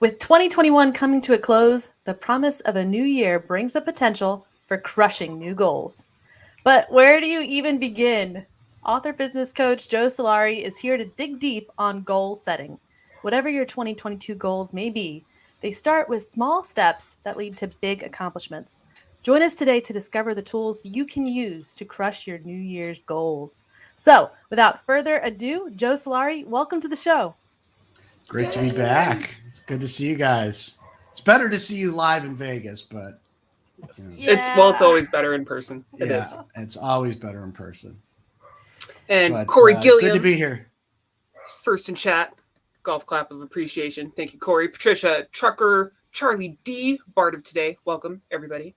With 2021 coming to a close, the promise of a new year brings the potential for crushing new goals. But where do you even begin? Author business coach Joe Solari is here to dig deep on goal setting. Whatever your 2022 goals may be, they start with small steps that lead to big accomplishments. Join us today to discover the tools you can use to crush your New Year's goals. So, without further ado, Joe Solari, welcome to the show. Great to be back. It's good to see you guys. It's better to see you live in Vegas, but it's always better in person. It is. It's always better in person. And Corey Gilliam, good to be here. First in chat, golf clap of appreciation. Thank you, Corey. Patricia, Trucker, Charlie D, Bard of today. Welcome, everybody.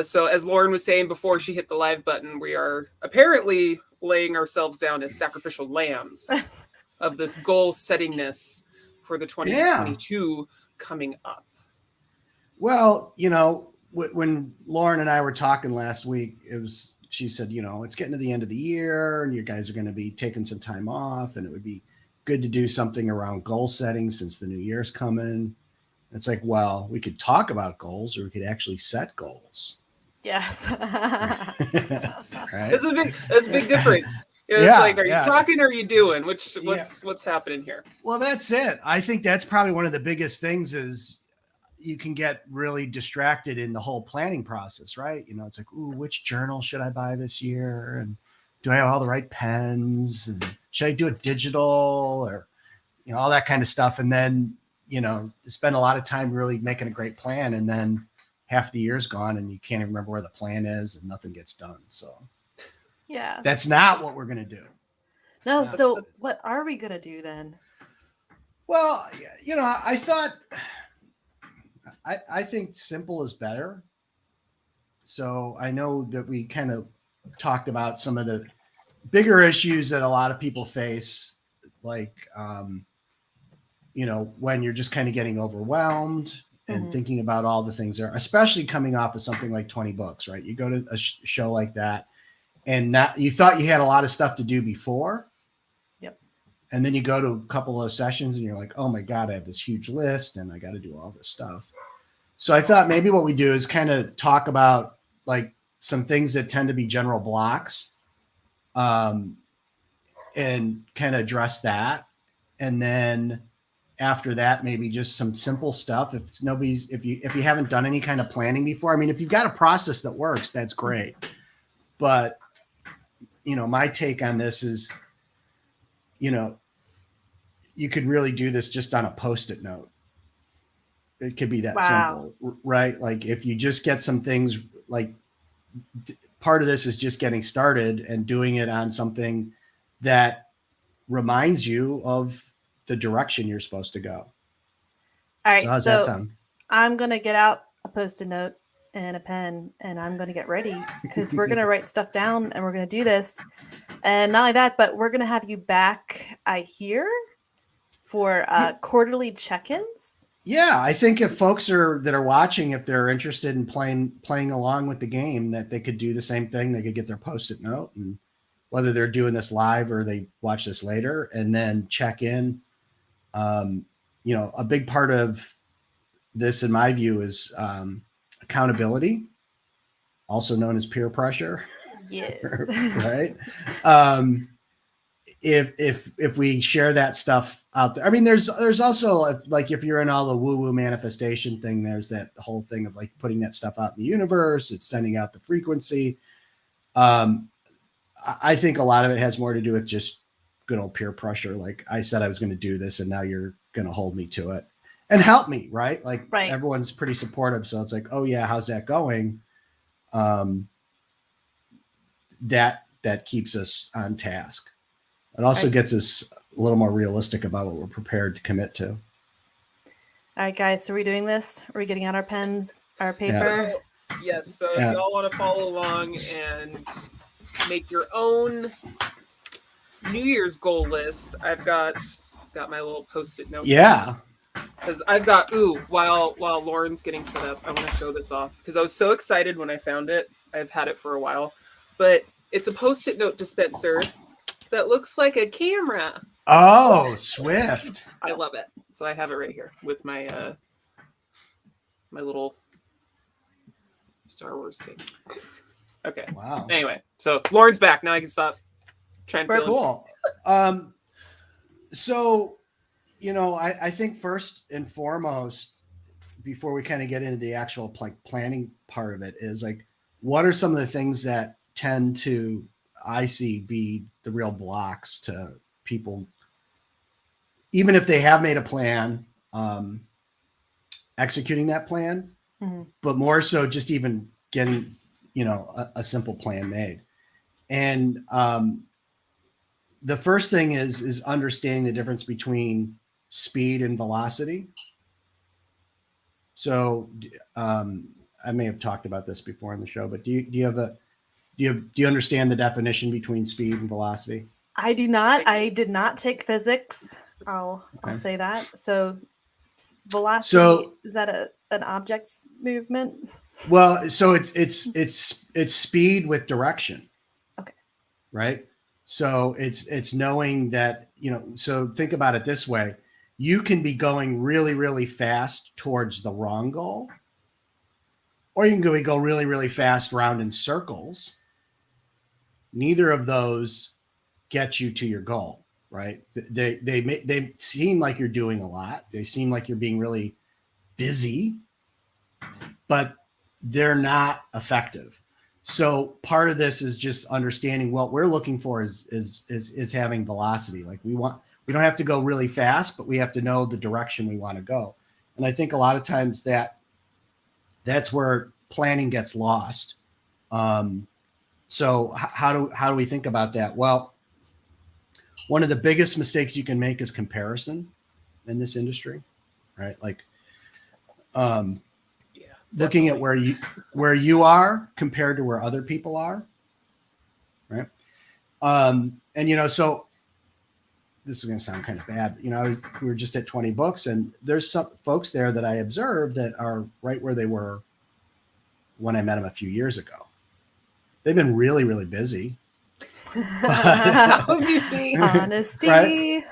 So as Lauren was saying before she hit the live button, we are apparently laying ourselves down as sacrificial lambs of this goal settingness for the 2022 coming up. Well, when Lauren and I were talking last week, she said, it's getting to the end of the year and you guys are going to be taking some time off and it would be good to do something around goal setting since the new year's coming. It's like, well, we could talk about goals or we could actually set goals. Yes. Right? That's a big difference. It's like, are you talking or are you doing? What's happening here? Well, that's it. I think that's probably one of the biggest things is you can get really distracted in the whole planning process, right? It's like, ooh, which journal should I buy this year? And do I have all the right pens? And should I do it digital or, all that kind of stuff? And then, spend a lot of time really making a great plan. And then half the year's gone and you can't even remember where the plan is and nothing gets done. So yeah, that's not what we're going to do. No. So what are we going to do then? Well, I think simple is better. So I know that we kind of talked about some of the bigger issues that a lot of people face, like, when you're just kind of getting overwhelmed and thinking about all the things there, especially coming off of something like 20 books, right? You go to a show like that and you thought you had a lot of stuff to do before. Yep. And then you go to a couple of sessions and you're like, oh my God, I have this huge list and I got to do all this stuff. So I thought maybe what we do is kind of talk about like some things that tend to be general blocks, and kind of address that. And then after that, maybe just some simple stuff. If you haven't done any kind of planning before, I mean, if you've got a process that works, that's great. But, my take on this is, you could really do this just on a Post-it note. It could be that simple, right? Like if you just get some things, like part of this is just getting started and doing it on something that reminds you of the direction you're supposed to go. All right. So how's that sound? I'm going to get out a Post-it note and a pen and I'm going to get ready because we're going to write stuff down and we're going to do this. And not only that, but we're going to have you back, I hear, for quarterly check-ins. Yeah, I think if folks that are watching, if they're interested in playing along with the game, that they could do the same thing. They could get their Post-it note, and whether they're doing this live or they watch this later, and then check in. A big part of this, in my view, is accountability, also known as peer pressure. Yes. Right. If we share that stuff out there, I mean, there's also if you're in all the woo-woo manifestation thing, there's that whole thing of like putting that stuff out in the universe. It's sending out the frequency. I think a lot of it has more to do with just good old peer pressure. Like I said, I was going to do this and now you're going to hold me to it and help me. Right. Like everyone's pretty supportive. So it's like, oh yeah, how's that going? That keeps us on task. It also gets us a little more realistic about what we're prepared to commit to. All right, guys. So are we doing this? Are we getting out our pens, our paper? Yeah. Yes. So if y'all want to follow along and make your own New Year's goal list, I've got my little Post-it note. Yeah. Because I've got, while Lauren's getting set up, I want to show this off because I was so excited when I found it. I've had it for a while, but it's a Post-it note dispenser that looks like a camera. Oh, Swift. I love it. So I have it right here with my my little Star Wars thing. Okay. Wow. Anyway, so Lauren's back. Now I can stop trying to Very fill in. Cool. So, I think first and foremost, before we kind of get into the actual like planning part of it, is like, what are some of the things that tend to, I see, be the real blocks to people, even if they have made a plan, executing that plan, but more so just even getting, a simple plan made. And the first thing is understanding the difference between speed and velocity. So I may have talked about this before on the show, but do you understand the definition between speed and velocity? I do not. I did not take physics. I'll say that. So velocity, is that an object's movement? Well, so it's speed with direction. Okay. Right? So it's knowing that, so think about it this way. You can be going really, really fast towards the wrong goal, or you can go really, really fast around in circles. Neither of those get you to your goal, right? They seem like you're doing a lot. They seem like you're being really busy, but they're not effective. So part of this is just understanding what we're looking for is having velocity. Like we don't have to go really fast, but we have to know the direction we want to go. And I think a lot of times that's where planning gets lost. So how do we think about that? Well, one of the biggest mistakes you can make is comparison in this industry, right? Like, looking at where you are compared to where other people are, right? And so this is going to sound kind of bad. We were just at 20 books, and there's some folks there that I observed that are right where they were when I met them a few years ago. They've been really, really busy. Honesty. Right?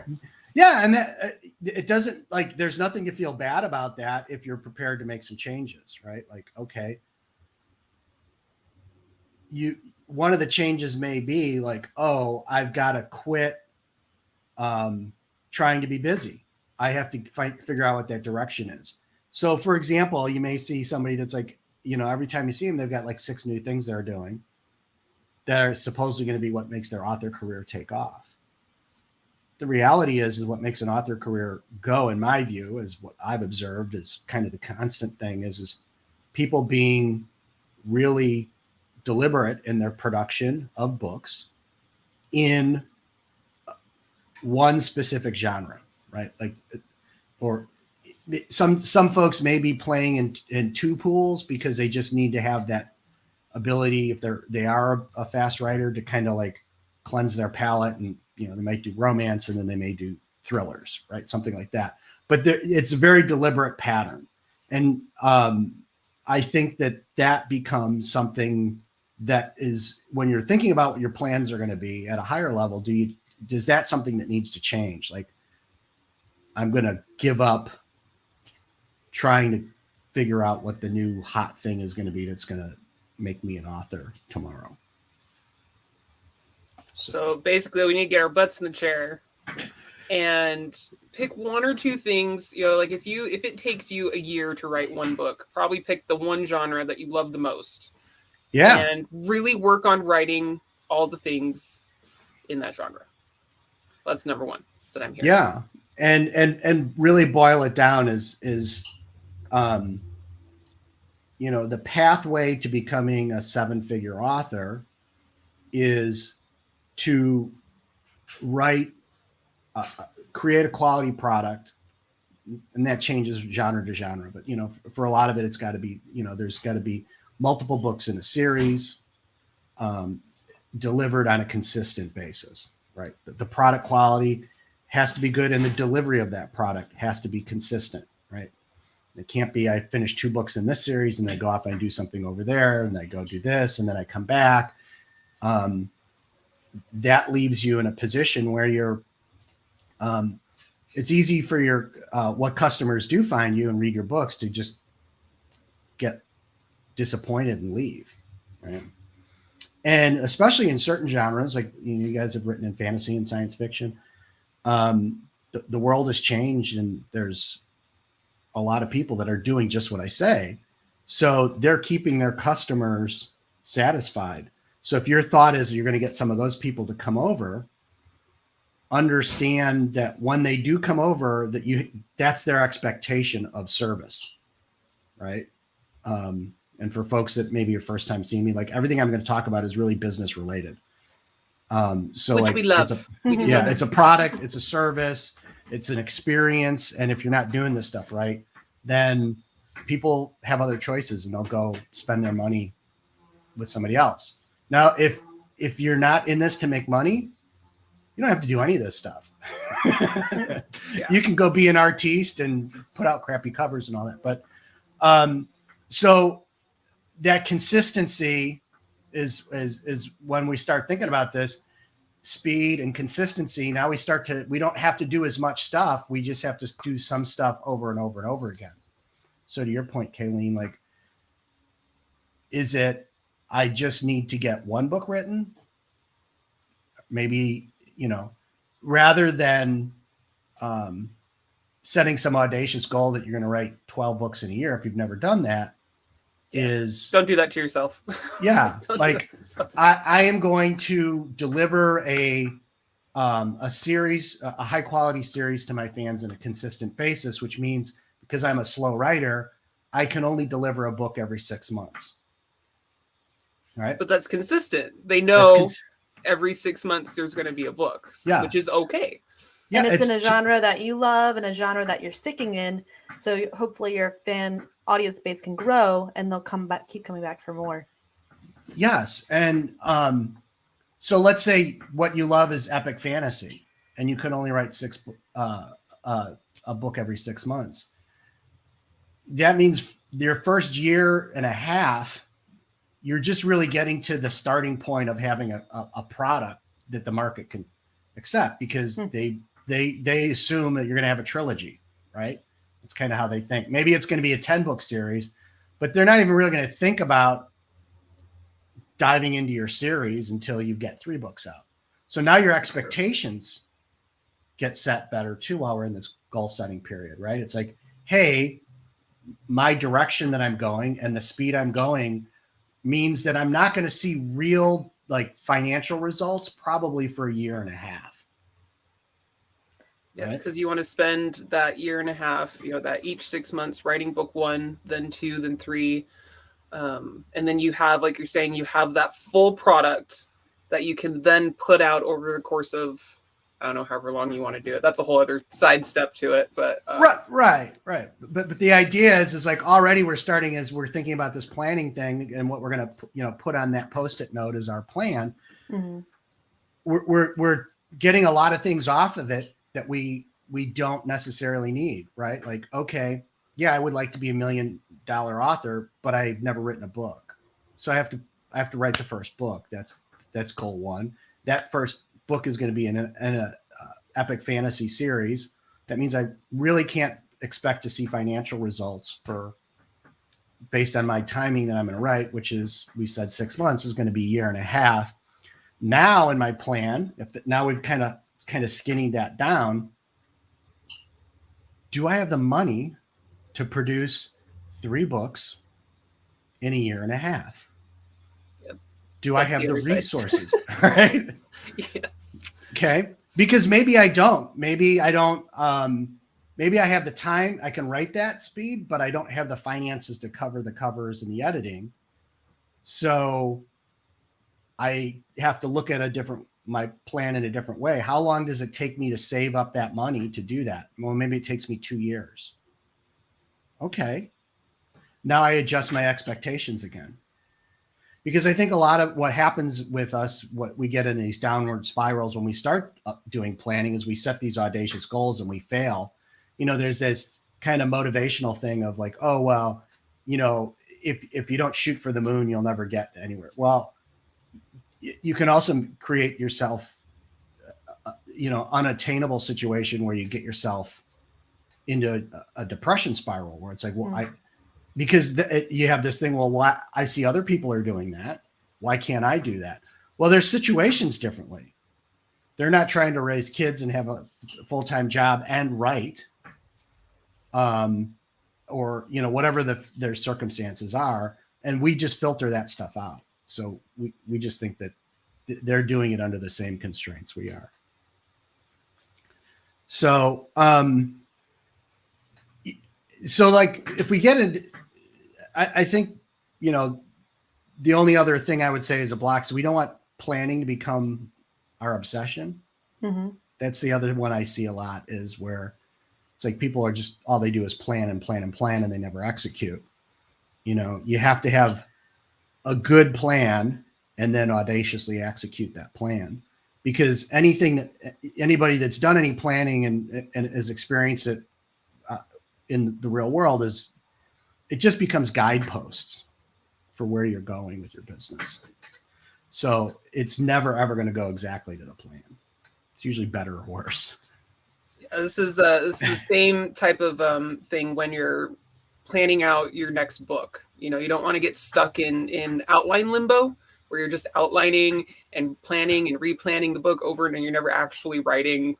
Yeah, and that it doesn't, like, there's nothing to feel bad about that if you're prepared to make some changes, right? Like, okay, one of the changes may be like, oh, I've got to quit trying to be busy. I have to figure out what that direction is. So, for example, you may see somebody that's like, every time you see them, they've got like 6 new things they're doing that are supposedly going to be what makes their author career take off. The reality is what makes an author career go, in my view, is what I've observed is kind of the constant thing is people being really deliberate in their production of books in one specific genre, right? Like, or some folks may be playing in 2 pools because they just need to have that ability, if they are a fast writer, to kind of like cleanse their palate, and they might do romance and then they may do thrillers, right? Something like that. But it's a very deliberate pattern. And I think that becomes something that is, when you're thinking about what your plans are going to be at a higher level, is that something that needs to change? Like, I'm going to give up trying to figure out what the new hot thing is going to be that's going to make me an author tomorrow. So basically, we need to get our butts in the chair and pick 1 or 2 things. Like if it takes you a year to write 1 book, probably pick the 1 genre that you love the most. Yeah. And really work on writing all the things in that genre. So that's number 1 that I'm hearing. Yeah. And really boil it down is the pathway to becoming a 7-figure author is to create a quality product, and that changes genre to genre. But for a lot of it, it's got to be, there's got to be multiple books in a series, delivered on a consistent basis, right? The product quality has to be good, and the delivery of that product has to be consistent, right? It can't be, I finish 2 books in this series and then I go off and I do something over there and I go do this and then I come back. That leaves you in a position where you're It's easy for your what customers do find you and read your books to just get disappointed and leave, right? And especially in certain genres, like you guys have written in fantasy and science fiction, the world has changed, and there's a lot of people that are doing just what I say. So they're keeping their customers satisfied. So if your thought is you're going to get some of those people to come over, understand that when they do come over, that's their expectation of service, right? And for folks that maybe your first time seeing me, like everything I'm going to talk about is really business related. So Which like we love. it's a product, it's a service, it's an experience. And if you're not doing this stuff right, then people have other choices and they'll go spend their money with somebody else. Now, if you're not in this to make money, you don't have to do any of this stuff. Yeah. You can go be an artiste and put out crappy covers and all that. But so that consistency is when we start thinking about this, speed and consistency. Now we don't have to do as much stuff. We just have to do some stuff over and over and over again. So to your point, Kalene, like, is it, I just need to get one book written? Maybe, rather than setting some audacious goal that you're going to write 12 books in a year, if you've never done that, don't do that to yourself. Yeah. Like I am going to deliver a series, a high quality series to my fans on a consistent basis, which means because I'm a slow writer, I can only deliver a book every 6 months. Right. But that's consistent. They know every 6 months there's going to be a book, which is okay. Yeah, and it's in a genre that you love and a genre that you're sticking in. So hopefully your fan audience base can grow and they'll keep coming back for more. Yes. And so let's say what you love is epic fantasy and you can only write a book every 6 months. That means your first year and a half, you're just really getting to the starting point of having a product that the market can accept, because they assume that you're going to have a trilogy, right? It's kind of how they think. Maybe it's going to be a 10-book series, but they're not even really going to think about diving into your series until you get 3 books out. So now your expectations get set better too while we're in this goal setting period, right? It's like, hey, my direction that I'm going and the speed I'm going means that I'm not going to see real like financial results probably for a year and a half. Yeah, because you want to spend that year and a half, that each 6 months writing book 1, then 2, then 3. And then you have, like you're saying, you have that full product that you can then put out over the course of, I don't know, however long you want to do it. That's a whole other side step to it. But right. But the idea is like already we're starting as we're thinking about this planning thing and what we're going to, put on that Post-it note as our plan. Mm-hmm. We're getting a lot of things off of it that we don't necessarily need, right? Like, okay, yeah, I would like to be $1 million author, but I've never written a book. So I have to write the first book. That's goal 1. That first book is going to be in an epic fantasy series. That means I really can't expect to see financial results based on my timing that I'm going to write, which is, we said 6 months, is going to be a year and a half. Now in my plan, now we've kind of skinning that down, do I have the money to produce 3 books in a year and a half? Yep. Do I have the resources? Right? Yes. Okay. Because maybe I don't. Maybe I don't. Maybe I have the time. I can write that speed, but I don't have the finances to cover the covers and the editing. So I have to look at my plan in a different way. How long does it take me to save up that money to do that? Well, maybe it takes me 2 years. Okay. Now I adjust my expectations again. Because I think a lot of what happens with us, what we get in these downward spirals when we start doing planning is we set these audacious goals and we fail. There's this kind of motivational thing of like, oh, well, if you don't shoot for the moon, you'll never get anywhere. Well, you can also create yourself unattainable situation where you get yourself into a depression spiral where it's like, well, because you have this thing, well, why I see other people are doing that. Why can't I do that? Well, there's situations differently. They're not trying to raise kids and have a full-time job and write, or, whatever their circumstances are. And we just filter that stuff out. So we just think that they're doing it under the same constraints we are. So, like if we get into, I think, the only other thing I would say is a block. So we don't want planning to become our obsession. Mm-hmm. That's the other one I see a lot, is where it's like people are just, all they do is plan and plan and plan, and they never execute. You have to have a good plan and then audaciously execute that plan, because anybody that's done any planning and has experienced it in the real world it just becomes guideposts for where you're going with your business. So it's never, ever going to go exactly to the plan. It's usually better or worse. This is the same type of thing when you're planning out your next book. You don't want to get stuck in outline limbo, where you're just outlining and planning and replanning the book over, and you're never actually writing.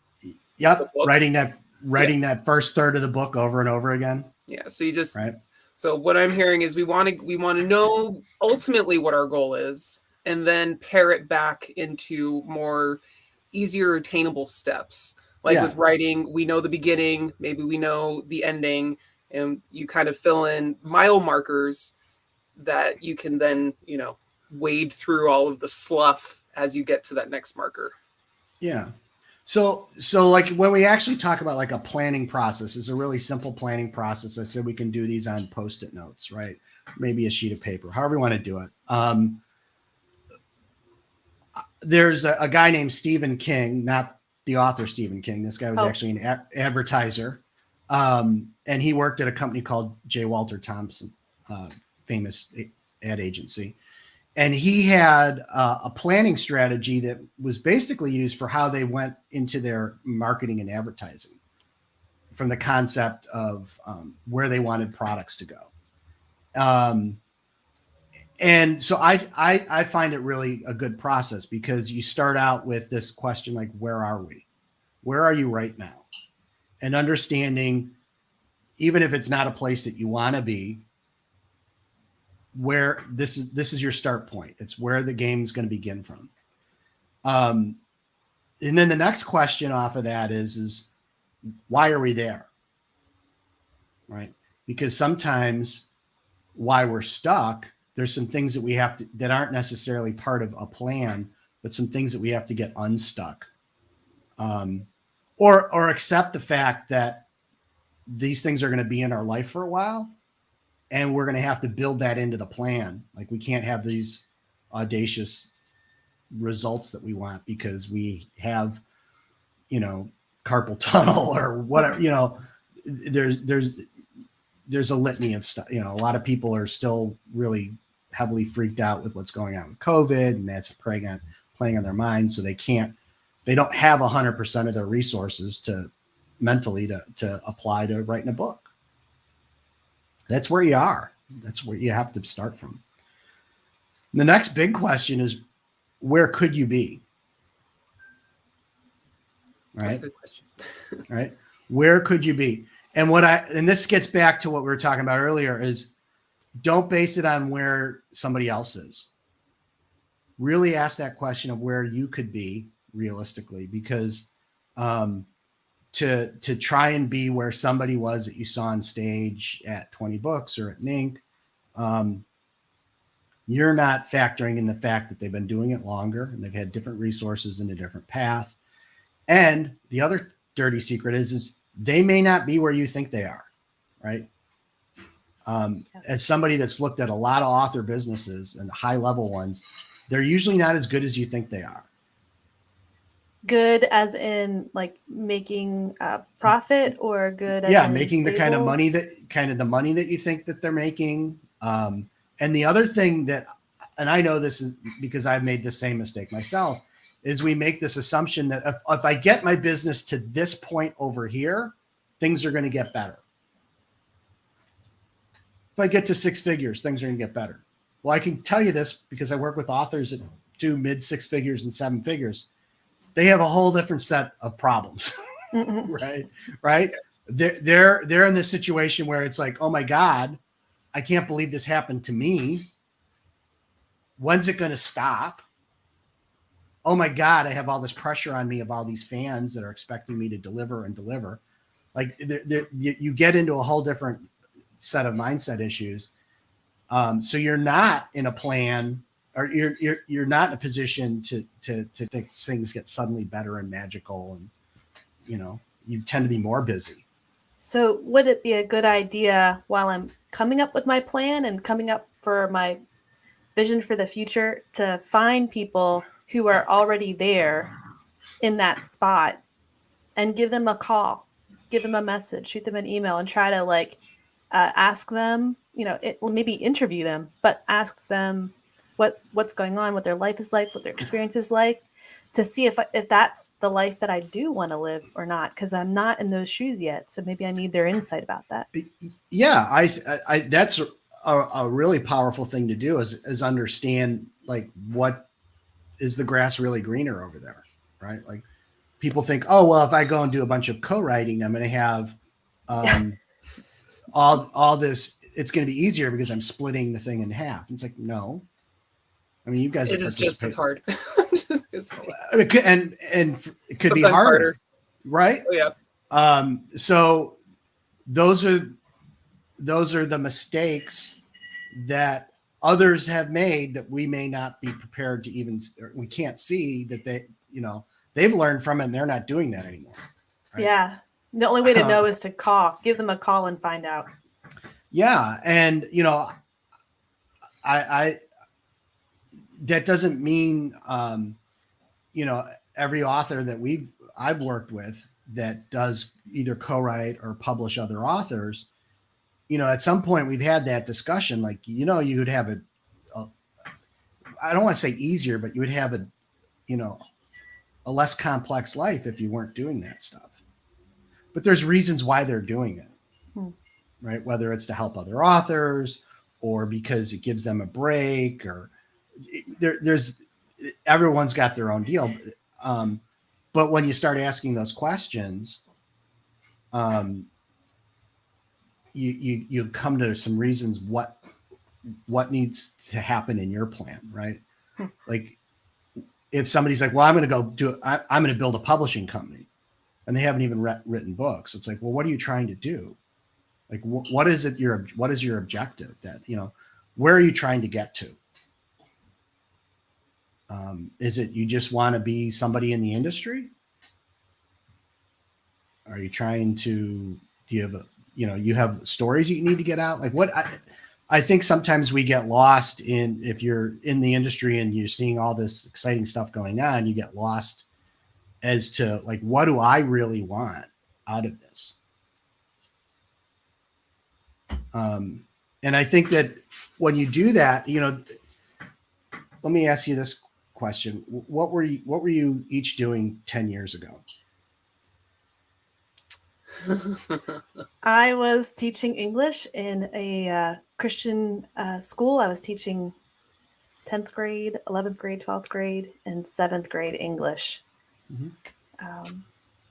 Yep, writing that first third of the book over and over again. Yeah, so you just right. So what I'm hearing is we want to know ultimately what our goal is, and then pare it back into more easier attainable steps. Like with writing, we know the beginning, maybe we know the ending, and you kind of fill in mile markers that you can then, wade through all of the slough as you get to that next marker. Yeah. So like when we actually talk about like a planning process, it's a really simple planning process. I said we can do these on Post-it notes, right? Maybe a sheet of paper, however you want to do it. There's a guy named Stephen King, not the author Stephen King. This guy was actually an advertiser. And he worked at a company called J. Walter Thompson, famous ad agency. And he had a planning strategy that was basically used for how they went into their marketing and advertising, from the concept of where they wanted products to go. And so I find it really a good process, because you start out with this question, like, where are we? Where are you right now? And understanding, even if it's not a place that you want to be, where this is your start point. It's where the game's going to begin from. And then the next question off of that is why are we there? Right? Because sometimes why we're stuck, there's some things that we have to, that aren't necessarily part of a plan, but some things that we have to get unstuck. Or accept the fact that these things are going to be in our life for a while, and we're going to have to build that into the plan. Like, we can't have these audacious results that we want because we have, carpal tunnel or whatever, there's a litany of stuff. A lot of people are still really heavily freaked out with what's going on with COVID, and that's playing on their minds. So they don't have 100% of their resources mentally to apply to writing a book. That's where you are. That's where you have to start from. The next big question is, where could you be? Right? That's a good question. Right? Where could you be? And this gets back to what we were talking about earlier, is don't base it on where somebody else is. Really ask that question of where you could be realistically, because to try and be where somebody was that you saw on stage at 20 Books or at Nink, you're not factoring in the fact that they've been doing it longer and they've had different resources and a different path. And the other dirty secret is they may not be where you think they are, right? Yes. As somebody that's looked at a lot of author businesses and high level ones, they're usually not as good as you think they are. Good as in like making a profit, or good as in making stable? the money that you think that they're making. And the other thing that, and I know this is because I've made the same mistake myself, is we make this assumption that if I get my business to this point over here, things are going to get better. If I get to 6 figures, things are going to get better. Well, I can tell you this because I work with authors that do mid 6 figures and 7 figures. They have a whole different set of problems, right? They're in this situation where it's like, oh my God, I can't believe this happened to me. When's it going to stop? Oh my God, I have all this pressure on me of all these fans that are expecting me to deliver and deliver. Like you get into a whole different set of mindset issues. So you're not in a plan, or you're not in a position to think things get suddenly better and magical, and you tend to be more busy. So would it be a good idea, while I'm coming up with my plan and coming up for my vision for the future, to find people who are already there in that spot and give them a call, give them a message, shoot them an email, and try to ask them, maybe interview them, but ask them what's going on, what their life is like, what their experience is like, to see if that's the life that I do want to live or not, because I'm not in those shoes yet. So maybe I need their insight about that. Yeah, I that's a really powerful thing to do is understand, like, what is the grass really greener over there, right? Like, people think, oh, well, if I go and do a bunch of co-writing, I'm going to have all this. It's going to be easier because I'm splitting the thing in half. And it's like, no. I mean, you guys. It is just as hard. It could be harder, right? Oh, yeah. So those are the mistakes that others have made that we may not be prepared to even. We can't see that they've learned from it, and they're not doing that anymore. Right? Yeah, the only way to know is to give them a call and find out. Yeah, and I that doesn't mean every author that I've worked with that does either co-write or publish other authors, at some point we've had that discussion, like, you would have I don't want to say easier, but you would have a less complex life if you weren't doing that stuff. But there's reasons why they're doing it, right? Whether it's to help other authors or because it gives them a break, or everyone's got their own deal. But when you start asking those questions, you come to some reasons what needs to happen in your plan, right? Like, if somebody's like, well, I'm going to go I'm going to build a publishing company, and they haven't even written books. It's like, well, what are you trying to do? Like, what is your objective? That, where are you trying to get to? Is it you just want to be somebody in the industry? Are you trying to, do you have you have stories you need to get out? Like, what I think sometimes we get lost if you're in the industry and you're seeing all this exciting stuff going on, you get lost as to, like, what do I really want out of this? And I think that when you do that, let me ask you this question. What were you each doing 10 years ago? I was teaching English in a Christian school. I was teaching 10th grade, 11th grade, 12th grade, and 7th grade English.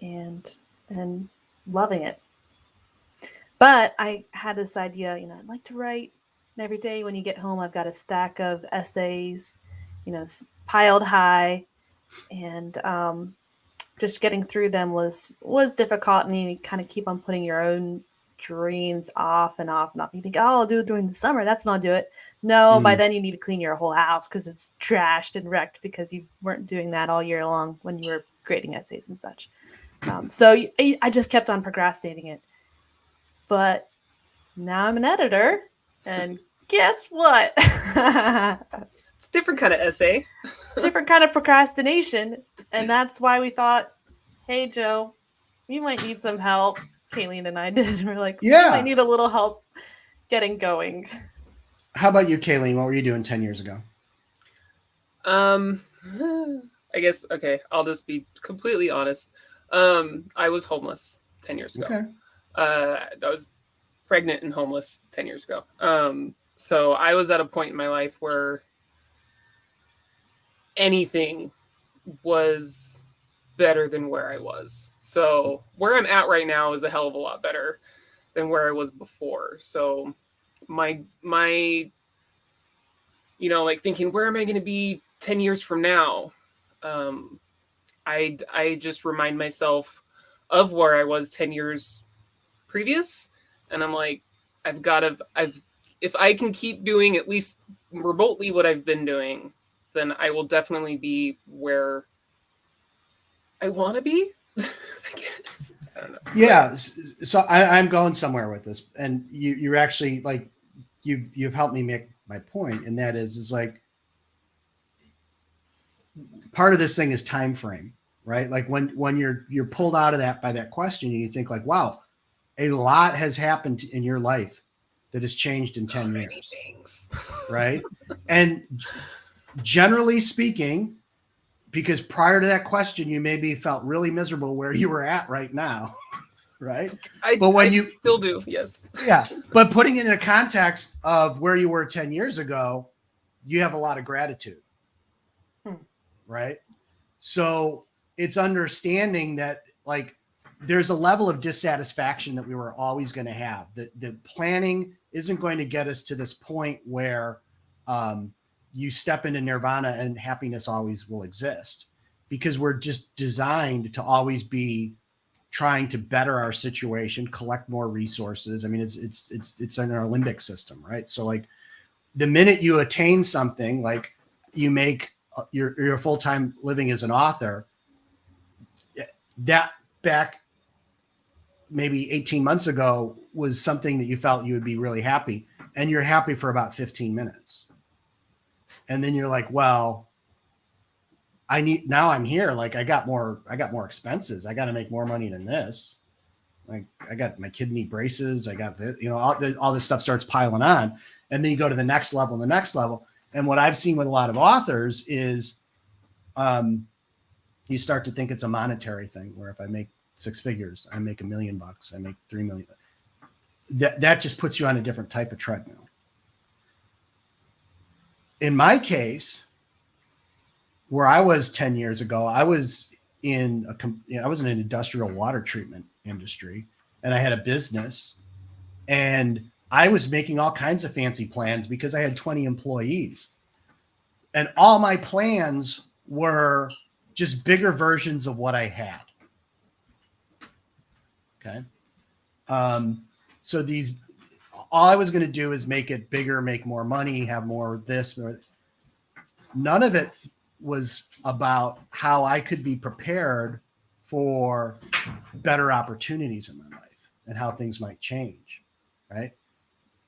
And loving it. But I had this idea, I'd like to write. And every day when you get home, I've got a stack of essays, piled high, and just getting through them was difficult. And you kind of keep on putting your own dreams off and off and off. You think, oh, I'll do it during the summer. That's when I'll do it. No, by then you need to clean your whole house because it's trashed and wrecked because you weren't doing that all year long when you were grading essays and such. So I just kept on procrastinating it. But now I'm an editor, and guess what? It's a different kind of essay. Different kind of procrastination. And that's why we thought, hey, Joe, you might need some help. Kalene and I did. We're like, yeah, I need a little help getting going. How about you, Kalene? What were you doing 10 years ago? I guess, okay, I'll just be completely honest. I was homeless 10 years ago. Okay. I was pregnant and homeless 10 years ago. So I was at a point in my life where anything was better than where I was. So where I'm at right now is a hell of a lot better than where I was before. So my like thinking, where am I going to be 10 years from now? I just remind myself of where I was 10 years previous, and I'm like, if I can keep doing at least remotely what I've been doing, then I will definitely be where I want to be. I guess. I don't know. Yeah. So I'm going somewhere with this, and you're actually like, you've helped me make my point, and that is like, part of this thing is time frame, right? Like when you're pulled out of that by that question, and you think like, wow, a lot has happened in your life that has changed in 10 years, things. right? And generally speaking, because prior to that question, you maybe felt really miserable where you were at right now, right? But when you still do, yes. Yeah, but putting it in a context of where you were 10 years ago, you have a lot of gratitude, right? So it's understanding that like there's a level of dissatisfaction that we were always going to have. The planning isn't going to get us to this point where you step into nirvana and happiness always will exist, because we're just designed to always be trying to better our situation, collect more resources. I mean, it's in our limbic system, right? So like the minute you attain something, like you make your full-time living as an author, that back maybe 18 months ago was something that you felt you would be really happy, and you're happy for about 15 minutes. And then you're like, well, now I'm here. Like I got more expenses. I got to make more money than this. Like I got my kidney braces. I got all this stuff starts piling on. And then you go to the next level and the next level. And what I've seen with a lot of authors is you start to think it's a monetary thing, where if I make 6 figures, I make $1 million, I make 3 million. That just puts you on a different type of treadmill. In my case, where I was 10 years ago, I was in an industrial water treatment industry, and I had a business, and I was making all kinds of fancy plans because I had 20 employees, and all my plans were just bigger versions of what I had. Okay. So all I was going to do is make it bigger, make more money, have more of this. None of it was about how I could be prepared for better opportunities in my life and how things might change. Right.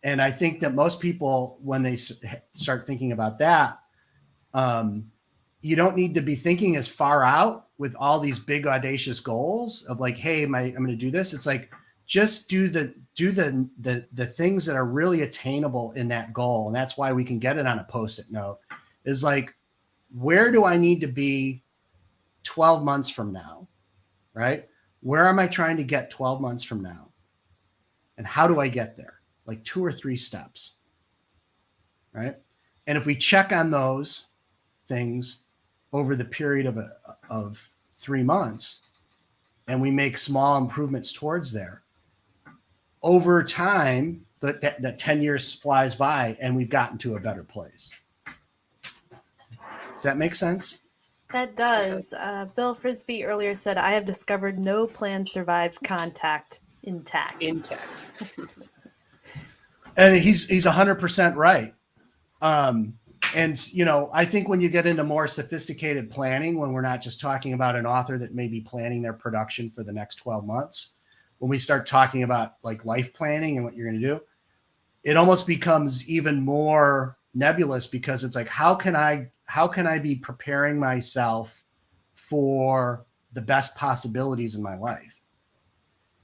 And I think that most people, when they start thinking about that, you don't need to be thinking as far out with all these big audacious goals of like, hey, I'm going to do this. It's like, just do the things that are really attainable in that goal. And that's why we can get it on a Post-it note, is like, where do I need to be 12 months from now? Right? Where am I trying to get 12 months from now? And how do I get there? Like 2 or 3 steps. Right? And if we check on those things over the period of 3 months, and we make small improvements towards there, over time, that 10 years flies by and we've gotten to a better place. Does that make sense? That does. Bill Frisbee earlier said, I have discovered no plan survives contact intact. And he's 100% right. And, I think when you get into more sophisticated planning, when we're not just talking about an author that may be planning their production for the next 12 months, when we start talking about like life planning and what you're going to do, it almost becomes even more nebulous, because it's like, how can I be preparing myself for the best possibilities in my life?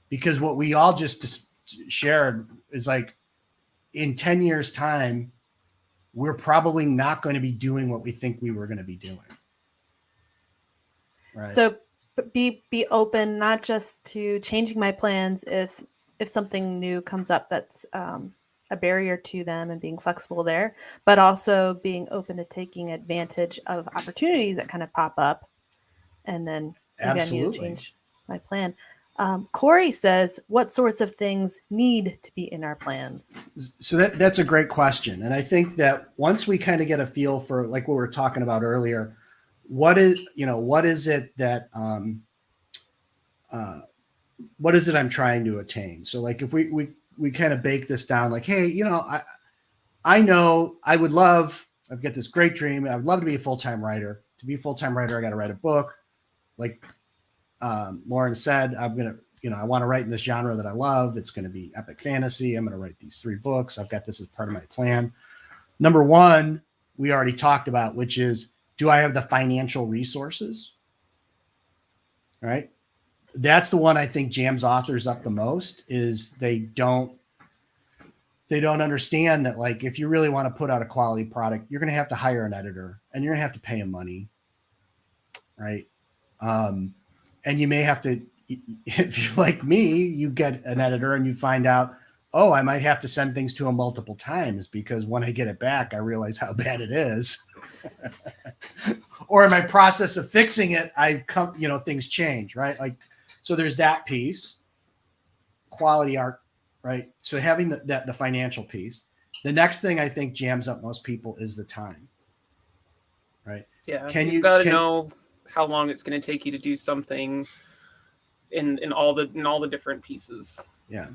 Because what we all just shared is like, in 10 years time, we're probably not going to be doing what we think we were going to be doing. Right. So be open, not just to changing my plans if something new comes up that's a barrier to them, and being flexible there, but also being open to taking advantage of opportunities that kind of pop up, and then maybe I need to Absolutely. change my plan. Corey says, what sorts of things need to be in our plans? So that's a great question. And I think that once we kind of get a feel for, like what we were talking about earlier, what is it that, what is it I'm trying to attain? So like if we kind of bake this down, like, hey, I know I've got this great dream. I would love to be a full-time writer. To be a full-time writer, I got to write a book. Like Lauren said, I want to write in this genre that I love. It's going to be epic fantasy. I'm going to write these 3 books. I've got this as part of my plan. Number 1, we already talked about, which is, do I have the financial resources? All right. That's the one I think jams authors up the most, is they don't understand that, like, if you really want to put out a quality product, you're going to have to hire an editor, and you're going to have to pay him money. Right. And you may have to, if you're like me, you get an editor and you find out, oh, I might have to send things to him multiple times, because when I get it back, I realize how bad it is. Or in my process of fixing it, things change, right? Like, so there's that piece, quality art, right? So having the financial piece. The next thing I think jams up most people is the time, right? Yeah, you've got to know how long it's going to take you to do something in all the different pieces. Yeah.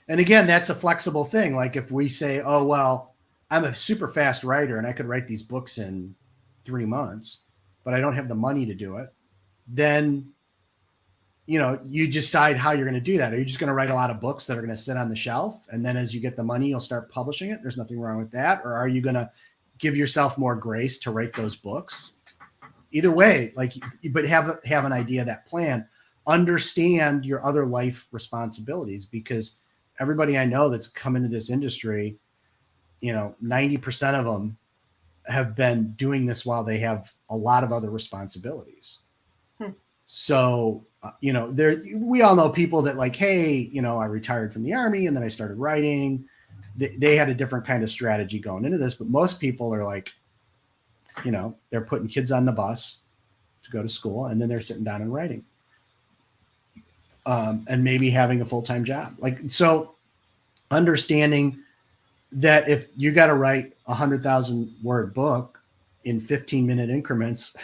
And again, that's a flexible thing. Like if we say, oh, well, I'm a super fast writer and I could write these books in 3 months, but I don't have the money to do it, then, you decide how you're going to do that. Are you just going to write a lot of books that are going to sit on the shelf, and then as you get the money, you'll start publishing it? There's nothing wrong with that. Or are you going to give yourself more grace to write those books? Either way, but have an idea, that plan. Understand your other life responsibilities, because everybody I know that's come into this industry, 90% of them have been doing this while they have a lot of other responsibilities. So, we all know people that, like, hey, I retired from the Army and then I started writing. They had a different kind of strategy going into this, but most people are like, they're putting kids on the bus to go to school, and then they're sitting down and writing. And maybe having a full-time job. So understanding that if you got to write 100,000 word book in 15-minute increments,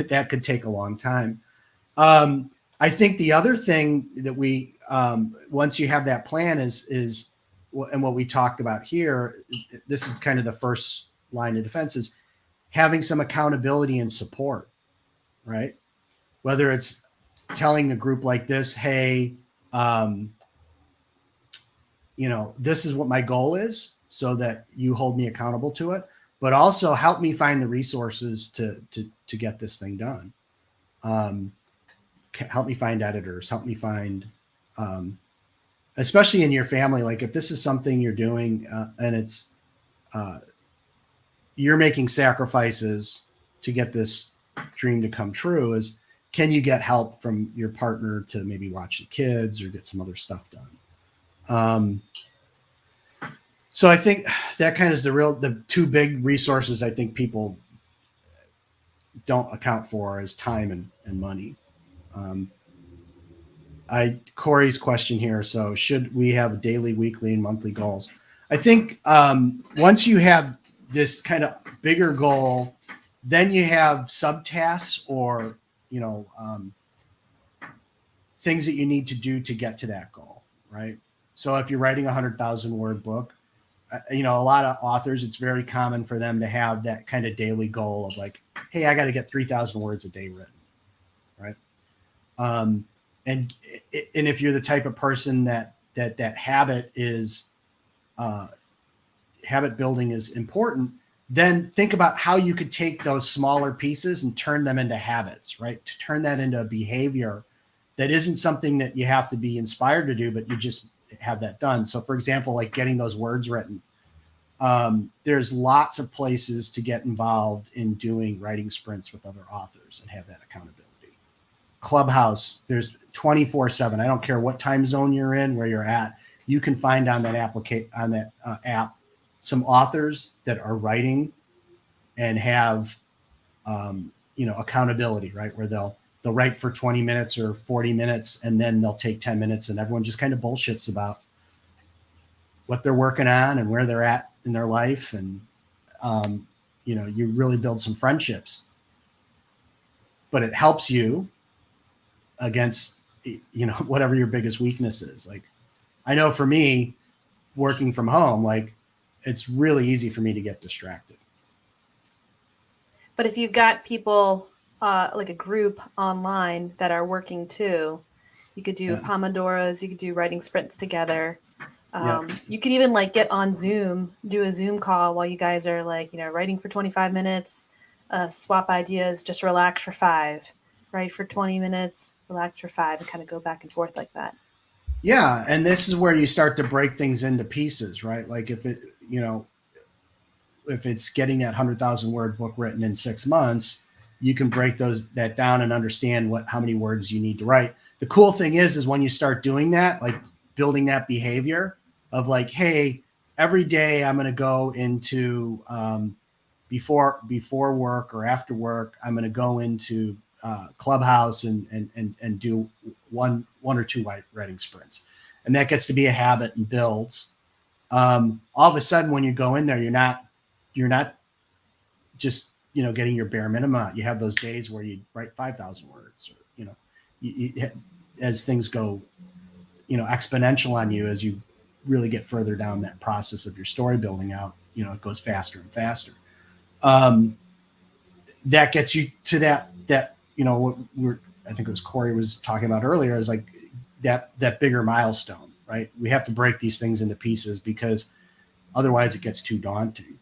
that could take a long time. I think the other thing that we, once you have that plan is, and what we talked about here, this is kind of the first line of defense, is having some accountability and support, right? Whether it's telling a group like this, hey, this is what my goal is, so that you hold me accountable to it, but also help me find the resources to get this thing done. Help me find editors, help me find, especially in your family, like if this is something you're doing and it's, you're making sacrifices to get this dream to come true, is, can you get help from your partner to maybe watch the kids or get some other stuff done? So I think that kind of is the 2 big resources I think people don't account for, is time and money. Corey's question here. So should we have daily, weekly, and monthly goals? I think once you have this kind of bigger goal, then you have subtasks or, things that you need to do to get to that goal, right? So if you're writing 100,000 word book, a lot of authors, it's very common for them to have that kind of daily goal of like, hey, I got to get 3,000 words a day written, right? And if you're the type of person that habit is, habit building is important, then think about how you could take those smaller pieces and turn them into habits, right? To turn that into a behavior that isn't something that you have to be inspired to do, but you just have that done. So for example, like getting those words written. there's lots of places to get involved in doing writing sprints with other authors and have that accountability. Clubhouse, there's 24/7. I don't care what time zone you're in, where you're at. You can find on that app some authors that are writing and have accountability, right? Where they'll write for 20 minutes or 40 minutes, and then they'll take 10 minutes, and everyone just kind of bullshits about what they're working on and where they're at in their life. And, you really build some friendships, but it helps you against, whatever your biggest weakness is. Like, I know for me, working from home, like, it's really easy for me to get distracted. But if you've got people like a group online that are working too, you could do Pomodoros, you could do writing sprints together. You could even like get on Zoom, do a Zoom call while you guys are like, writing for 25 minutes, swap ideas, just relax for 5, write for 20 minutes, relax for 5, and kind of go back and forth like that. Yeah. And this is where you start to break things into pieces, right? Like if it's getting that 100,000 word book written in 6 months, you can break that down and understand how many words you need to write. The cool thing is when you start doing that, like building that behavior of like, hey, every day I'm going to go into before work or after work, I'm going to go into Clubhouse and do one or two writing sprints. And that gets to be a habit and builds. All of a sudden, when you go in there, you're not just, getting your bare minimum out. You have those days where you write 5,000 words, or, as things go, exponential on you, as you really get further down that process of your story building out, it goes faster and faster. That gets you to that, what I think it was Corey was talking about earlier, is like that bigger milestone, right? We have to break these things into pieces because otherwise it gets too daunting.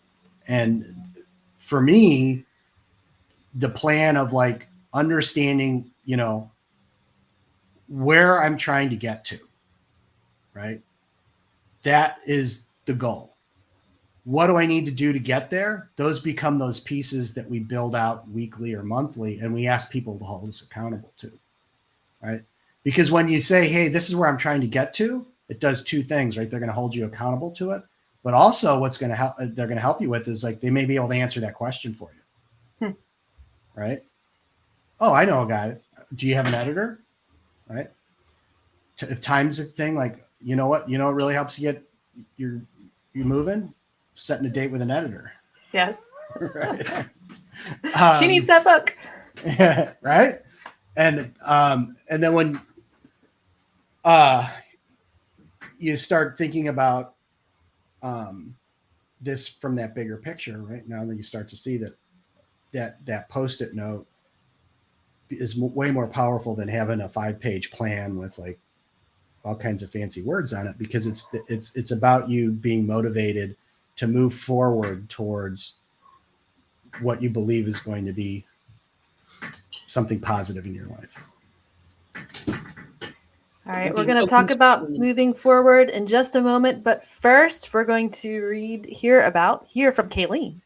And for me, the plan of like understanding, where I'm trying to get to, right? That is the goal. What do I need to do to get there? Those become those pieces that we build out weekly or monthly, and we ask people to hold us accountable to, right? Because when you say, hey, this is where I'm trying to get to, it does two things, right? They're going to hold you accountable to it. But also what's going to help, they're going to help you with is like, they may be able to answer that question for you. Right. Oh, I know a guy. Do you have an editor? Right. If time's a thing, like, what really helps you get you moving, setting a date with an editor. Yes. Right. She needs that book. Right. And then when you start thinking about this from that bigger picture, right? Now that you start to see that Post-it note is way more powerful than having a 5-page plan with like all kinds of fancy words on it, because it's about you being motivated to move forward towards what you believe is going to be something positive in your life. All right, we're going to talk about moving forward in just a moment, but first we're going to hear from Kalene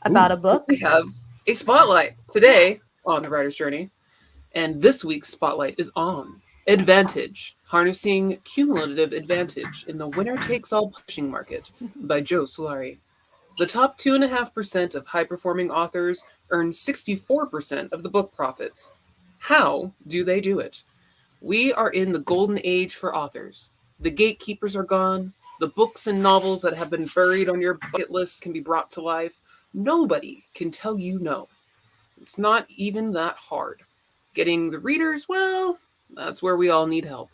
about a book. We have a spotlight today on the writer's journey, and this week's spotlight is on Advantage: Harnessing Cumulative Advantage in the Winner-Takes-All Publishing Market by Joe Solari. The top 2.5% of high-performing authors earn 64% of the book profits. How do they do it? We are in the golden age for authors. The gatekeepers are gone. The books and novels that have been buried on your bucket list can be brought to life. Nobody can tell you no. It's not even that hard. Getting the readers, well, that's where we all need help.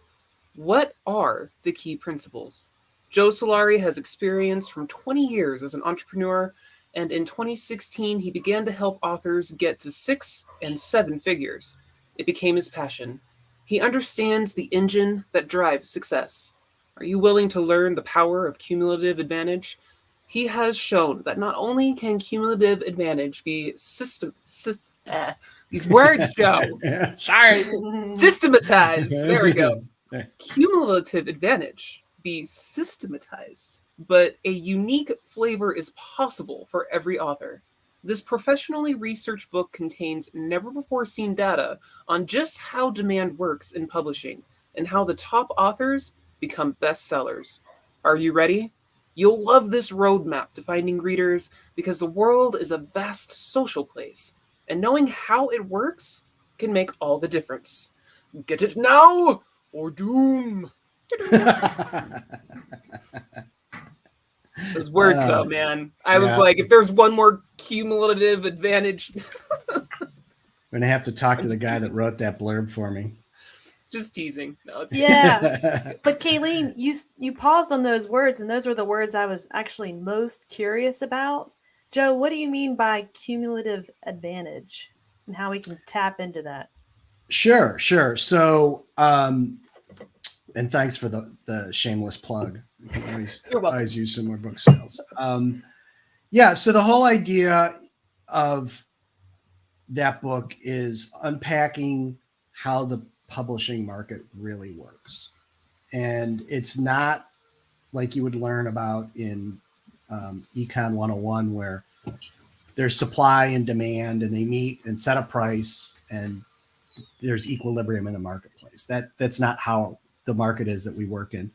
What are the key principles? Joe Solari has experience from 20 years as an entrepreneur, and in 2016, he began to help authors get to 6 and 7 figures. It became his passion. He understands the engine that drives success. Are you willing to learn the power of cumulative advantage? He has shown that not only can cumulative advantage be these words, Joe. Sorry. Systematized. There we go. Cumulative advantage be systematized but a unique flavor is possible for every author. This professionally researched book contains never-before-seen data on just how demand works in publishing and how the top authors become bestsellers. Are you ready? You'll love this roadmap to finding readers because the world is a vast social place, and knowing how it works can make all the difference. Get it now or doom. Those words, though, man. I was like, if there's one more cumulative advantage. I'm going to have to talk to the guy teasing. that wrote that blurb for me. Just teasing. No, it's Yeah. But Kalene, you paused on those words, and those were the words I was actually most curious about. Joe, what do you mean by cumulative advantage and how we can tap into that? Sure. So, and thanks for the shameless plug. You can always use some more book sales. So the whole idea of that book is unpacking how the publishing market really works. And it's not like you would learn about in Econ 101, where there's supply and demand and they meet and set a price and there's equilibrium in the marketplace. That's not how the market is that we work in.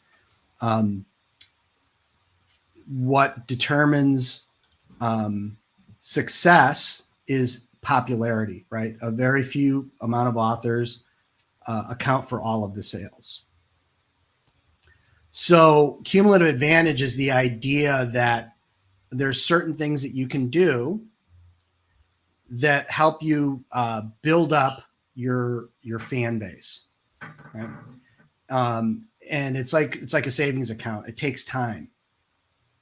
What determines success is popularity, right? A very few amount of authors account for all of the sales. So cumulative advantage is the idea that there's certain things that you can do that help you build up your fan base, right? And it's like a savings account. It takes time.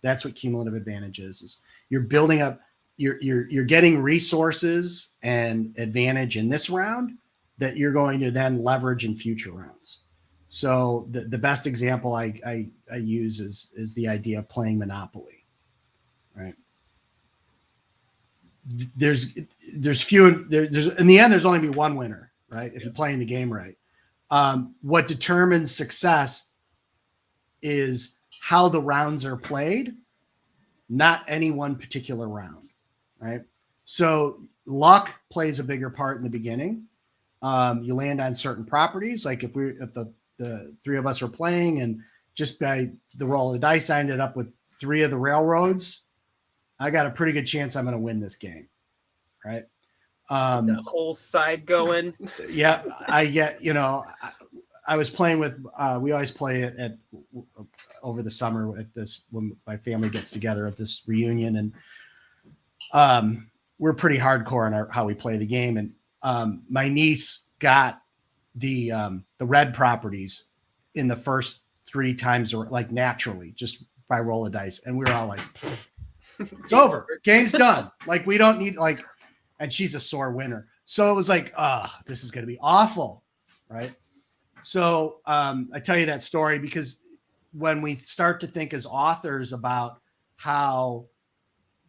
That's what cumulative advantage is you're building up, you're getting resources and advantage in this round that you're going to then leverage in future rounds. So the best example I use is the idea of playing Monopoly, right? There's in the end, there's only be one winner, right? If you're playing the game right. What determines success is how the rounds are played, not any one particular round, right? So luck plays a bigger part in the beginning. You land on certain properties. Like if the three of us are playing and just by the roll of the dice, I ended up with 3 of the railroads, I got a pretty good chance I'm going to win this game, right? The whole side going. Yeah, I get, I was playing with, we always play it at over the summer at this, when my family gets together at this reunion, and we're pretty hardcore in how we play the game. And my niece got the red properties in the first 3 times, or like naturally, just by roll of dice. And we were all like, it's over. Game's done. Like, we don't need and she's a sore winner. So it was like, this is going to be awful. Right. So I tell you that story because when we start to think as authors about how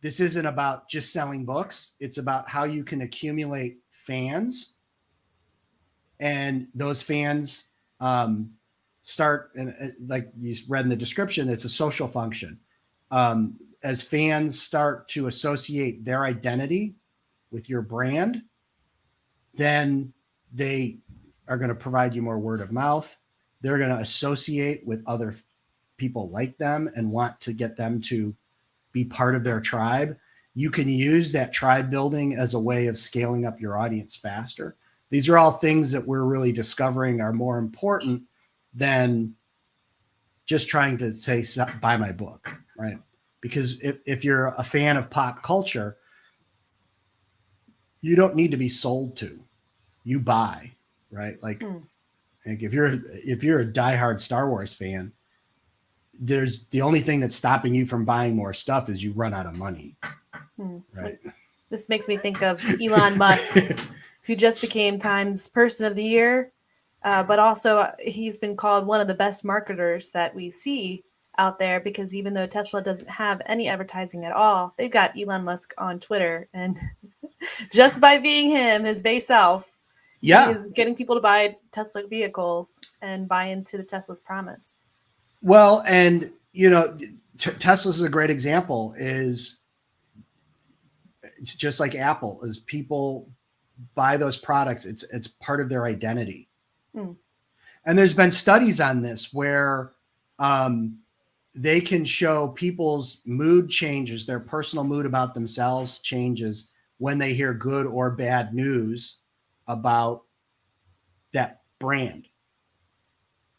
this isn't about just selling books, it's about how you can accumulate fans, and those fans start, and like you read in the description, it's a social function. As fans start to associate their identity with your brand, then they are going to provide you more word of mouth. They're going to associate with other people like them and want to get them to be part of their tribe. You can use that tribe building as a way of scaling up your audience faster. These are all things that we're really discovering are more important than just trying to say, buy my book, right? Because if you're a fan of pop culture, you don't need to be sold to, you buy, right? Like if you're a diehard Star Wars fan, there's the only thing that's stopping you from buying more stuff is you run out of money, right? This makes me think of Elon Musk, who just became Time's Person of the Year, but also he's been called one of the best marketers that we see out there, because even though Tesla doesn't have any advertising at all, they've got Elon Musk on Twitter, and just by being him, his base self, he is getting people to buy Tesla vehicles and buy into the Tesla's promise. Well, and Tesla's a great example. It's just like Apple. Is people buy those products? It's part of their identity. Mm. And there's been studies on this where they can show people's mood changes, their personal mood about themselves changes when they hear good or bad news about that brand.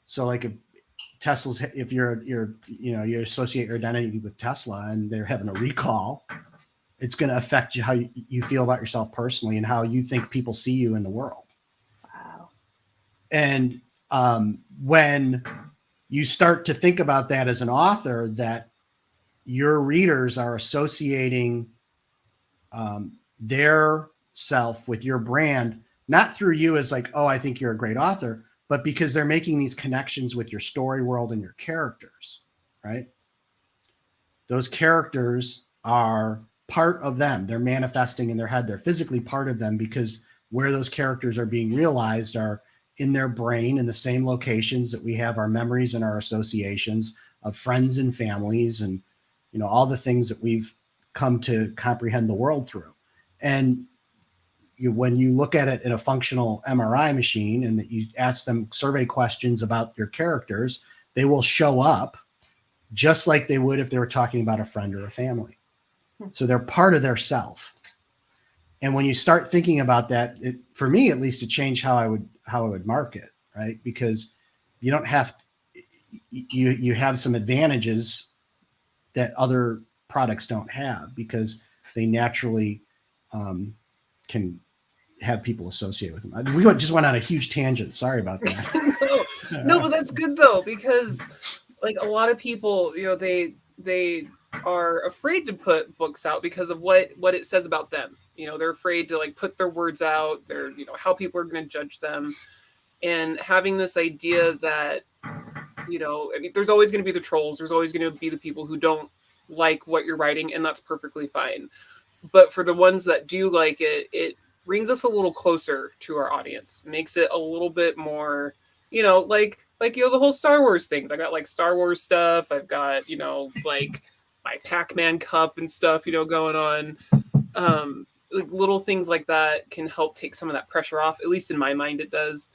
So like if Tesla's, if you associate your identity with Tesla and they're having a recall, it's going to affect you, how you feel about yourself personally and how you think people see you in the world. Wow. And when you start to think about that as an author, that your readers are associating their self with your brand, not through you as like, oh, I think you're a great author, but because they're making these connections with your story world and your characters, right? Those characters are part of them. They're manifesting in their head. They're physically part of them because where those characters are being realized are in their brain in the same locations that we have our memories and our associations of friends and families and, all the things that we've come to comprehend the world through. And when you look at it in a functional MRI machine and that you ask them survey questions about your characters, they will show up just like they would if they were talking about a friend or a family. So they're part of their self. And when you start thinking about that, for me, at least, to change how I would market, right? Because you don't have you have some advantages that other products don't have because they naturally can have people associate with them. We just went on a huge tangent. Sorry about that. No, but that's good though, because like a lot of people, they are afraid to put books out because of what it says about them. They're afraid to like put their words out. They're, how people are going to judge them. And having this idea that, there's always going to be the trolls. There's always going to be the people who don't like what you're writing, and that's perfectly fine. But for the ones that do like it, it brings us a little closer to our audience, makes it a little bit more, like the whole Star Wars things. I got like Star Wars stuff. I've got, like my Pac-Man cup and stuff, going on. Like little things like that can help take some of that pressure off. At least in my mind, it does.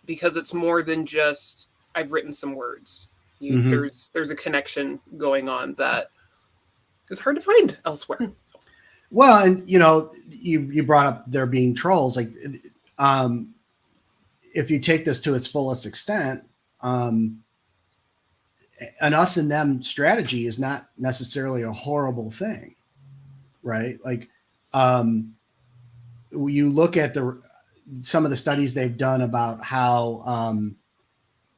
Because it's more than just, I've written some words. There's a connection going on that is hard to find elsewhere. Well, and you brought up there being trolls. Like, if you take this to its fullest extent, an us and them strategy is not necessarily a horrible thing, right? Like, you look at some of the studies they've done about how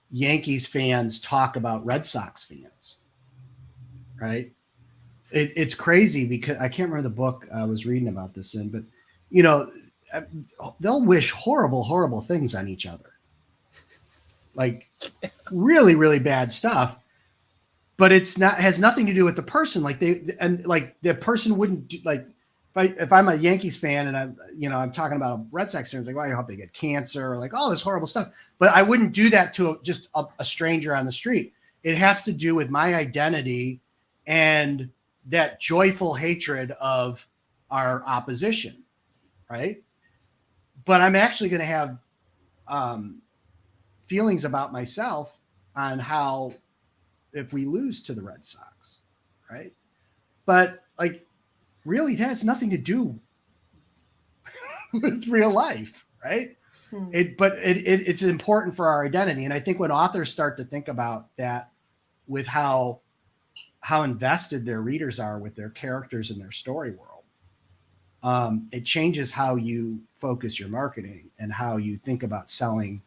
Yankees fans talk about Red Sox fans, right? It's crazy because I can't remember the book I was reading about this in, but they'll wish horrible, horrible things on each other, like really, really bad stuff. But has nothing to do with the person. Like the person wouldn't do, like if I'm a Yankees fan and I'm talking about a Red Sox fan, it's like, well, I hope they get cancer or like all this horrible stuff. But I wouldn't do that to just a stranger on the street. It has to do with my identity and that joyful hatred of our opposition, right? But I'm actually going to have feelings about myself on how if we lose to the Red Sox, right? But like, really, that has nothing to do with real life, right? It's important for our identity. And I think when authors start to think about that with how invested their readers are with their characters and their story world, it changes how you focus your marketing and how you think about selling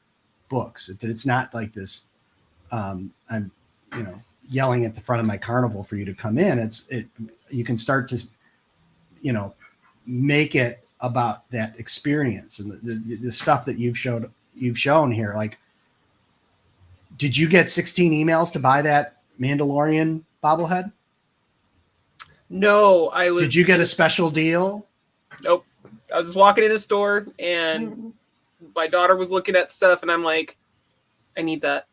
books. It's not like this, I'm yelling at the front of my carnival for you to come in. You can start to, make it about that experience and the stuff that you've shown here. Like, did you get 16 emails to buy that Mandalorian bobblehead? No, Did you get a special deal? Nope. I was just walking in a store and my daughter was looking at stuff and I'm like, I need that.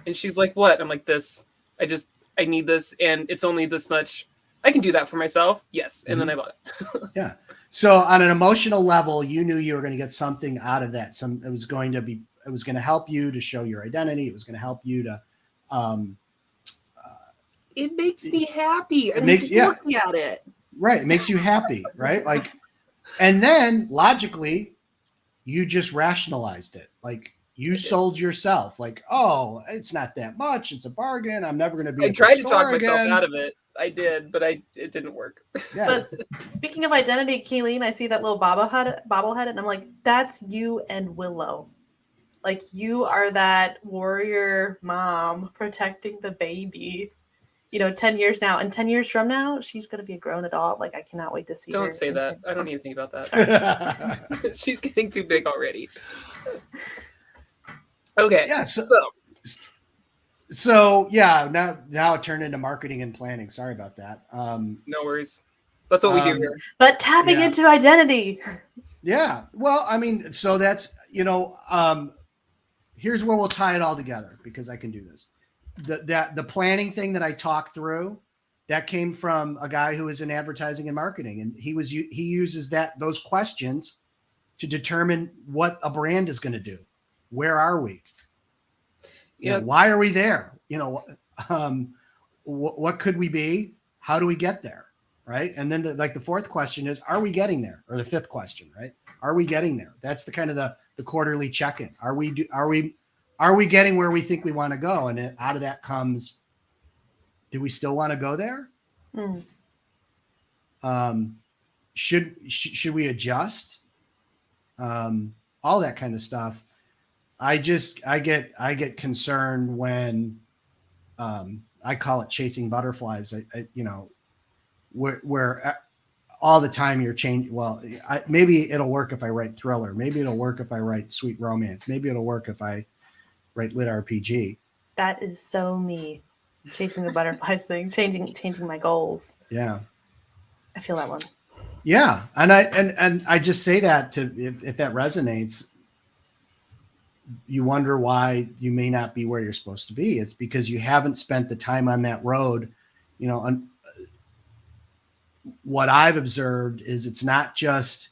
And she's like, what? I'm like, this. I I need this, and it's only this much. I can do that for myself. Yes. And then I bought it. Yeah. So on an emotional level, you knew you were going to get something out of that. It was going to help you to show your identity. It was going to help you to, it makes me happy. It makes looking at it. Right. It makes you happy. Right. Like, and then logically you just rationalized it. Like you sold yourself like, oh, it's not that much. It's a bargain. I'm never going to be. I tried to talk myself out of it. I did, but it didn't work. Yeah. But speaking of identity, Kalene, I see that little bobblehead, and I'm like, that's you and Willow. Like you are that warrior mom protecting the baby. 10 years now, and 10 years from now, she's going to be a grown adult. Like I cannot wait to see her. Don't say that. I don't need to think about that. She's getting too big already. Okay. Yeah. So yeah, now it turned into marketing and planning. Sorry about that. No worries. That's what we do here. But tapping into identity. Yeah. Well, I mean, so that's, here's where we'll tie it all together because I can do this. The planning thing that I talked through, that came from a guy who is in advertising and marketing. And he uses those questions to determine what a brand is going to do. Where are we? Why are we there? What could we be? How do we get there? Right. And then the fourth question is, are we getting there? Or the fifth question, right? Are we getting there? That's the kind of the quarterly check-in. Are we getting where we think we want to go? And out of that comes, do we still want to go there? Should we adjust? All that kind of stuff. I get concerned when I call it chasing butterflies. Where all the time you're changing. Well, maybe it'll work if I write thriller. Maybe it'll work if I write sweet romance. Maybe it'll work if I write lit RPG. That is so me. Chasing the butterflies thing, changing my goals. Yeah, I feel that one. Yeah, and I just say that if that resonates. You wonder why you may not be where you're supposed to be. It's because you haven't spent the time on that road. What I've observed is it's not just,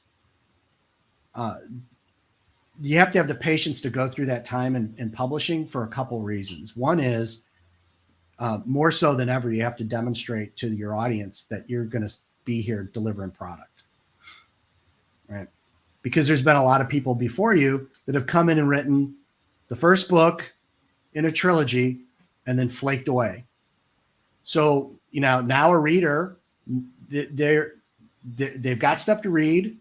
you have to have the patience to go through that time in publishing for a couple reasons. One is more so than ever, you have to demonstrate to your audience that you're going to be here delivering product, right? Because there's been a lot of people before you that have come in and written the first book in a trilogy and then flaked away. So, now a reader, they've got stuff to read.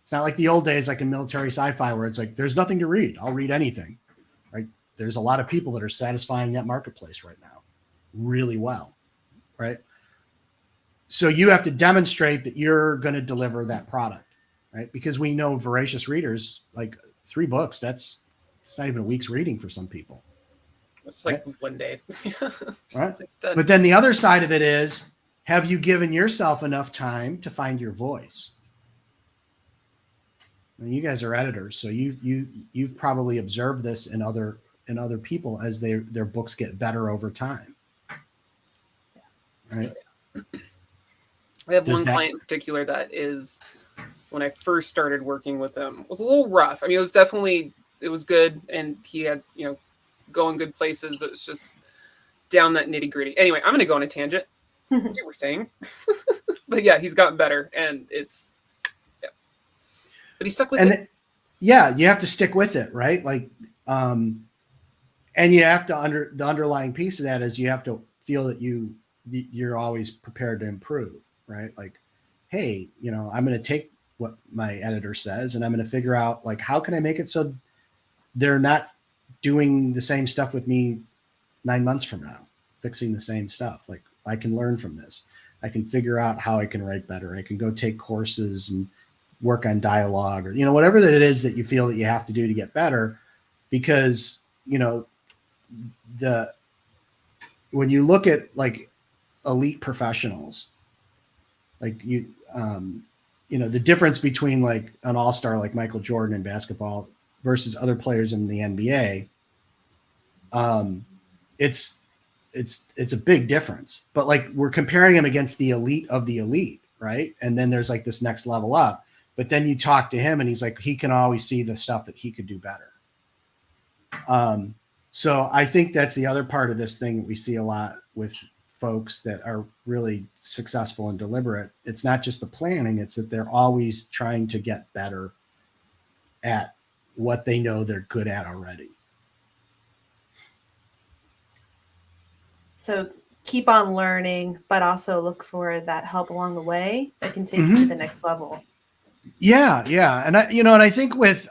It's not like the old days, like in military sci-fi, where it's like, there's nothing to read. I'll read anything, right? There's a lot of people that are satisfying that marketplace right now really well, right? So you have to demonstrate that you're going to deliver that product. Right. Because we know voracious readers, like 3 books, it's not even a week's reading for some people. It's like one day. Right. But then the other side of it is, have you given yourself enough time to find your voice? I mean, you guys are editors, so you've probably observed this in other people as their books get better over time. Right. I have one client in particular that is, when I first started working with him, was a little rough. I mean, it was good, and he had, going good places, but it's just down that nitty gritty. Anyway, I'm going to go on a tangent. You were saying, but yeah, he's gotten better, and but he stuck with it. Yeah, you have to stick with it, right? Like, and you have to the underlying piece of that is you have to feel that you're always prepared to improve, right? Like, hey, I'm going to take what my editor says, and I'm going to figure out, like, how can I make it so they're not doing the same stuff with me 9 months from now, fixing the same stuff. Like, I can learn from this. I can figure out how I can write better. I can go take courses and work on dialogue, or, whatever that it is that you feel that you have to do to get better, because, when you look at like elite professionals, like the difference between like an all-star like Michael Jordan in basketball versus other players in the NBA, it's it's a big difference. But like we're comparing him against the elite of the elite, right? And then there's like this next level up. But then you talk to him and he's like, he can always see the stuff that he could do better. So I think that's the other part of this thing that we see a lot with folks that are really successful and deliberate. It's not just the planning, it's that they're always trying to get better at what they know they're good at already. So keep on learning, but also look for that help along the way that can take you to the next level. Yeah. And I think with,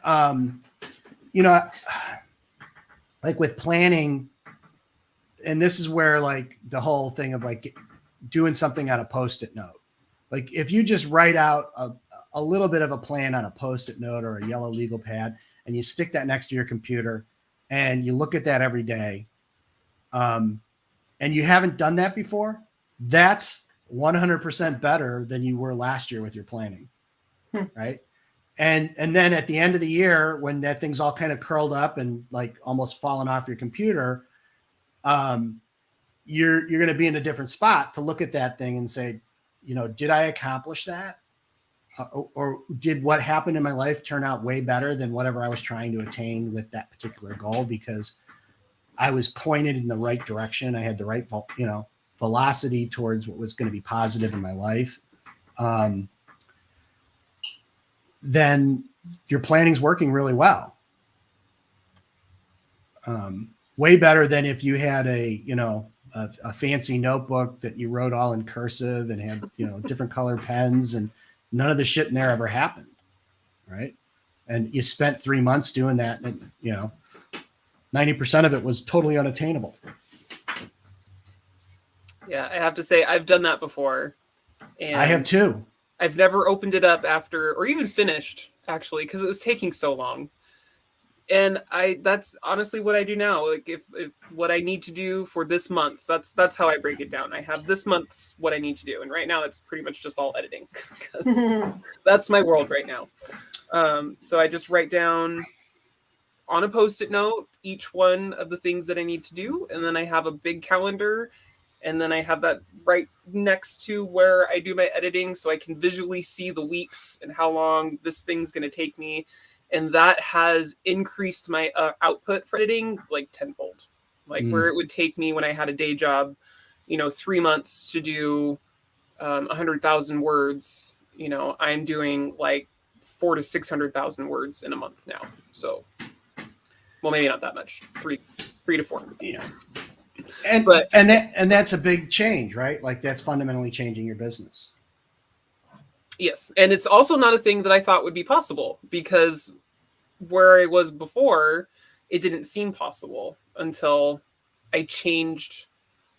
like with planning, and this is where like the whole thing of like doing something on a Post-it note. Like if you just write out a little bit of a plan on a Post-it note or a yellow legal pad, and you stick that next to your computer and you look at that every day, and you haven't done that before, that's 100% better than you were last year with your planning. Right. And then at the end of the year, when that thing's all kind of curled up and like almost falling off your computer, you're going to be in a different spot to look at that thing and say, did I accomplish that? Or did what happened in my life turn out way better than whatever I was trying to attain with that particular goal? Because I was pointed in the right direction. I had the right, velocity towards what was going to be positive in my life. Then your planning's working really well. Way better than if you had a fancy notebook that you wrote all in cursive and had, different colored pens, and none of the shit in there ever happened. Right. And you spent 3 months doing that. And, 90% of it was totally unattainable. Yeah. I have to say I've done that before. And I have too. I've never opened it up after, or even finished actually, because it was taking so long. And that's honestly what I do now. Like if what I need to do for this month, that's how I break it down. I have this month's what I need to do. And right now it's pretty much just all editing, because that's my world right now. So I just write down on a Post-it note each one of the things that I need to do. And then I have a big calendar. And then I have that right next to where I do my editing, so I can visually see the weeks and how long this thing's going to take me. And that has increased my output for editing like tenfold. Like where it would take me when I had a day job, 3 months to do 100,000 words. I'm doing like 400,000 to 600,000 words in a month now. So, well, maybe not that much. 3 to 4. Yeah. And that's a big change, right? Like that's fundamentally changing your business. Yes. And it's also not a thing that I thought would be possible, because where I was before, it didn't seem possible until I changed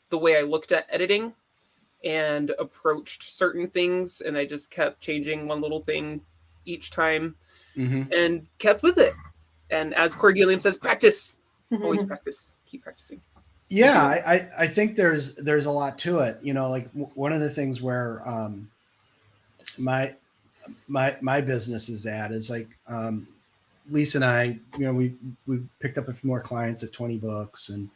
the way I looked at editing and approached certain things. And I just kept changing one little thing each time and kept with it. And as Corey Gilliam says, practice, always practice, keep practicing. Yeah, I think there's a lot to it. Like one of the things where my business is at is like Lisa and I, we picked up a few more clients at 20 books, and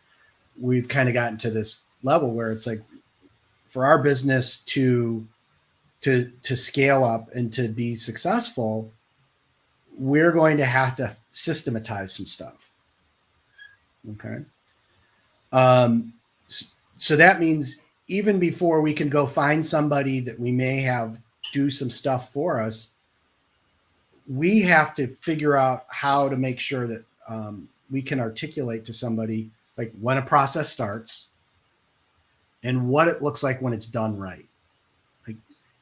we've kind of gotten to this level where it's like for our business to scale up and to be successful, we're going to have to systematize some stuff. Okay. So that means even before we can go find somebody that we may have do some stuff for us, we have to figure out how to make sure that we can articulate to somebody like when a process starts and what it looks like when it's done right. Like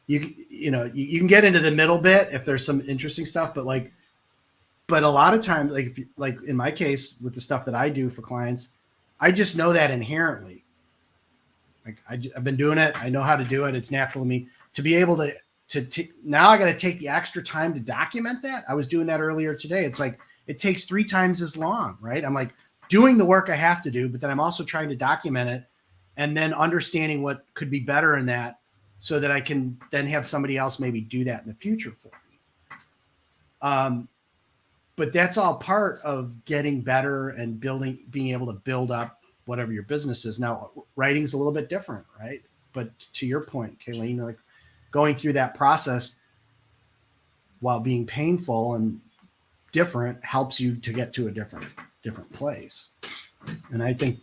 you can get into the middle bit if there's some interesting stuff, but a lot of times, like in my case with the stuff that I do for clients, I just know that inherently. Like I've been doing it. I know how to do it. It's natural to me to be able to now I got to take the extra time to document that. I was doing that earlier today. It's like, it takes 3 times as long, right? I'm like doing the work I have to do, but then I'm also trying to document it and then understanding what could be better in that so that I can then have somebody else maybe do that in the future for me. But that's all part of getting better and being able to build up whatever your business is. Now, writing's a little bit different, right? But to your point, Kalene, like going through that process while being painful and different helps you to get to a different place. And I think,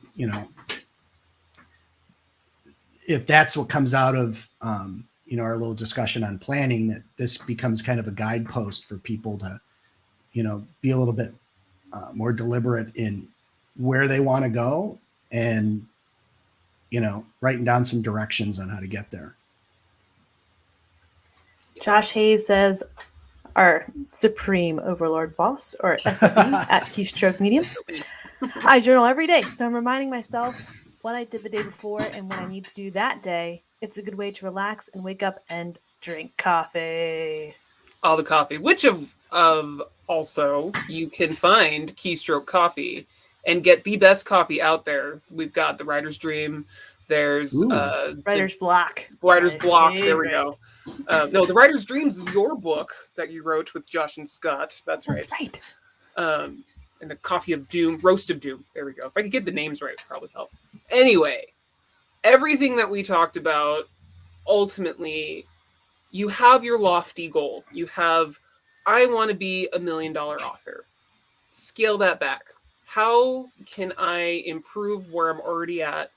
if that's what comes out of, our little discussion on planning, that this becomes kind of a guidepost for people to, be a little bit more deliberate in where they want to go and, writing down some directions on how to get there. Josh Hayes says, our supreme overlord boss, or SOB, at Keystroke Medium. I journal every day, so I'm reminding myself what I did the day before and what I need to do that day. It's a good way to relax and wake up and drink coffee. All the coffee, which of also you can find Keystroke Coffee and get the best coffee out there. We've got the Writer's Dream. There's Writer's Block. Writer's Block. There we go. No, the Writer's Dreams is your book that you wrote with Josh and Scott. That's right. That's right. And the Coffee of Doom, Roast of Doom. There we go. If I could get the names right, it would probably help. Anyway, everything that we talked about, ultimately, you have your lofty goal. You have, I want to be $1 million author. Scale that back. How can I improve where I'm already at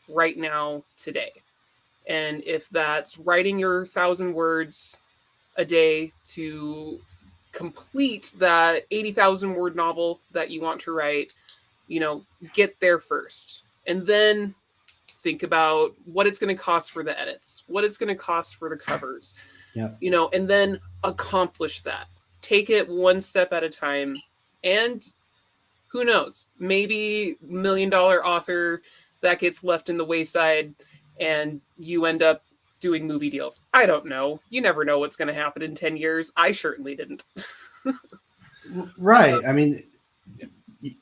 right now, today? And if that's writing your 1,000 words a day to complete that 80,000 word novel that you want to write, get there first. And then think about what it's going to cost for the edits, what it's going to cost for the covers, and then accomplish that. Take it one step at a time. And who knows, maybe $1 million author that gets left in the wayside and you end up doing movie deals. I don't know. You never know what's going to happen in 10 years. I certainly didn't. Right. I mean, if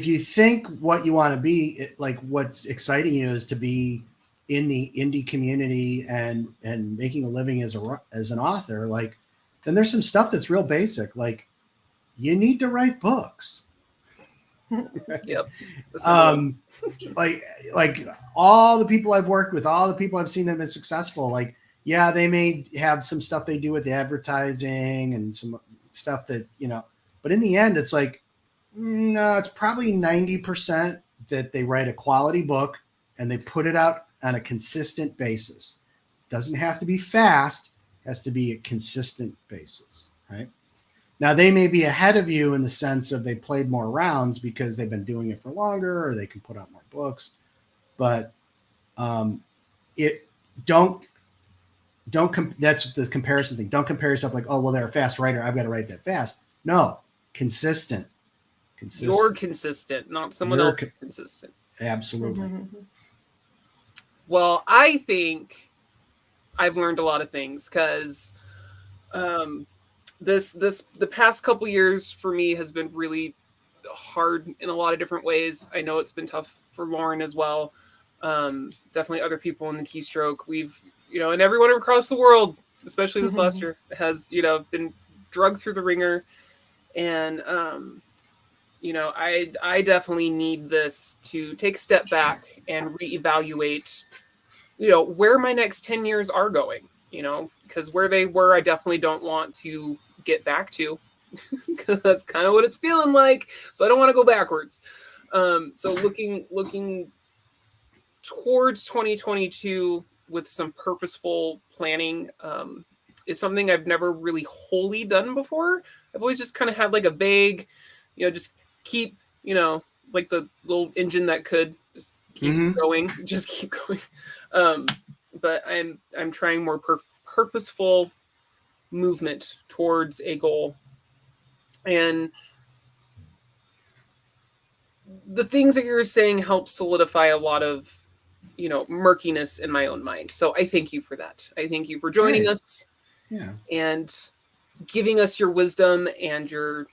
you think what you want to be, like what's exciting you is to be in the indie community and making a living as an author, like, then there's some stuff that's real basic. Like, you need to write books. Yep. Like all the people I've worked with, all the people I've seen that have been successful, like, yeah, they may have some stuff they do with the advertising and some stuff that, but in the end, it's like, no, it's probably 90% that they write a quality book and they put it out on a consistent basis. Doesn't have to be fast, has to be a consistent basis, right? Now, they may be ahead of you in the sense of they played more rounds because they've been doing it for longer, or they can put out more books. But that's the comparison thing. Don't compare yourself like, oh, well, they're a fast writer, I've got to write that fast. No, consistent. You're consistent, not someone else is consistent. Absolutely. Mm-hmm. Well, I think I've learned a lot of things because the past couple years for me has been really hard in a lot of different ways. I know it's been tough for Lauren as well. Definitely other people in the Keystroke. We've, and everyone across the world, especially this last year, has, been drugged through the ringer. And, I definitely need this to take a step back and reevaluate, where my next 10 years are going, because where they were, I definitely don't want to get back to, because that's kind of what it's feeling like. So I don't want to go backwards. So looking towards 2022 with some purposeful planning is something I've never really wholly done before. I've always just kind of had like a vague, just keep, like the little engine that could just keep going, just keep going. But I'm trying more purposeful movement towards a goal. And the things that you're saying help solidify a lot of, murkiness in my own mind. So I thank you for that. I thank you for joining us and giving us your wisdom and your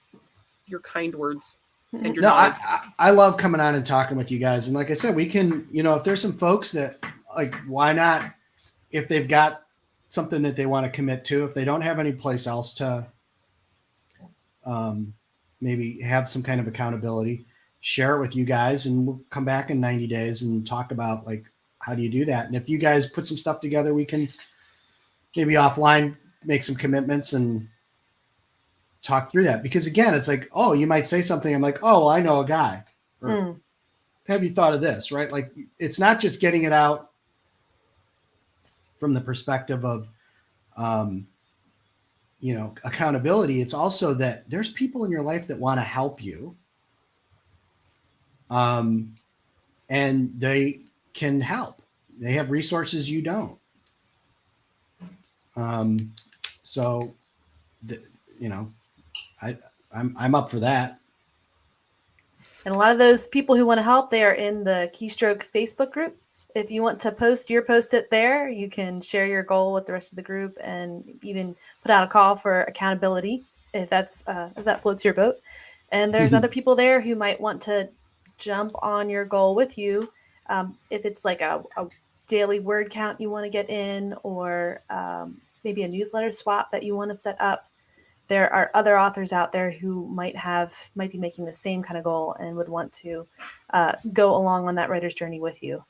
kind words. And your I love coming on and talking with you guys. And like I said, we can, if there's some folks that, like, why not, if they've got something that they want to commit to, if they don't have any place else to, maybe have some kind of accountability, share it with you guys, and we'll come back in 90 days and talk about like, how do you do that? And if you guys put some stuff together, we can maybe offline make some commitments and talk through that. Because again, it's like, oh, you might say something. I'm like, oh, well, I know a guy. Or, have you thought of this? Right? Like, it's not just getting it out from the perspective of, accountability. It's also that there's people in your life that want to help you. And they can help. They have resources you don't. So, I'm up for that. And a lot of those people who want to help, they are in the Keystroke Facebook group. If you want to post it there, you can share your goal with the rest of the group and even put out a call for accountability if that floats your boat. And there's other people there who might want to jump on your goal with you. If it's like a daily word count you want to get in, or maybe a newsletter swap that you want to set up, there are other authors out there who might be making the same kind of goal and would want to go along on that writer's journey with you.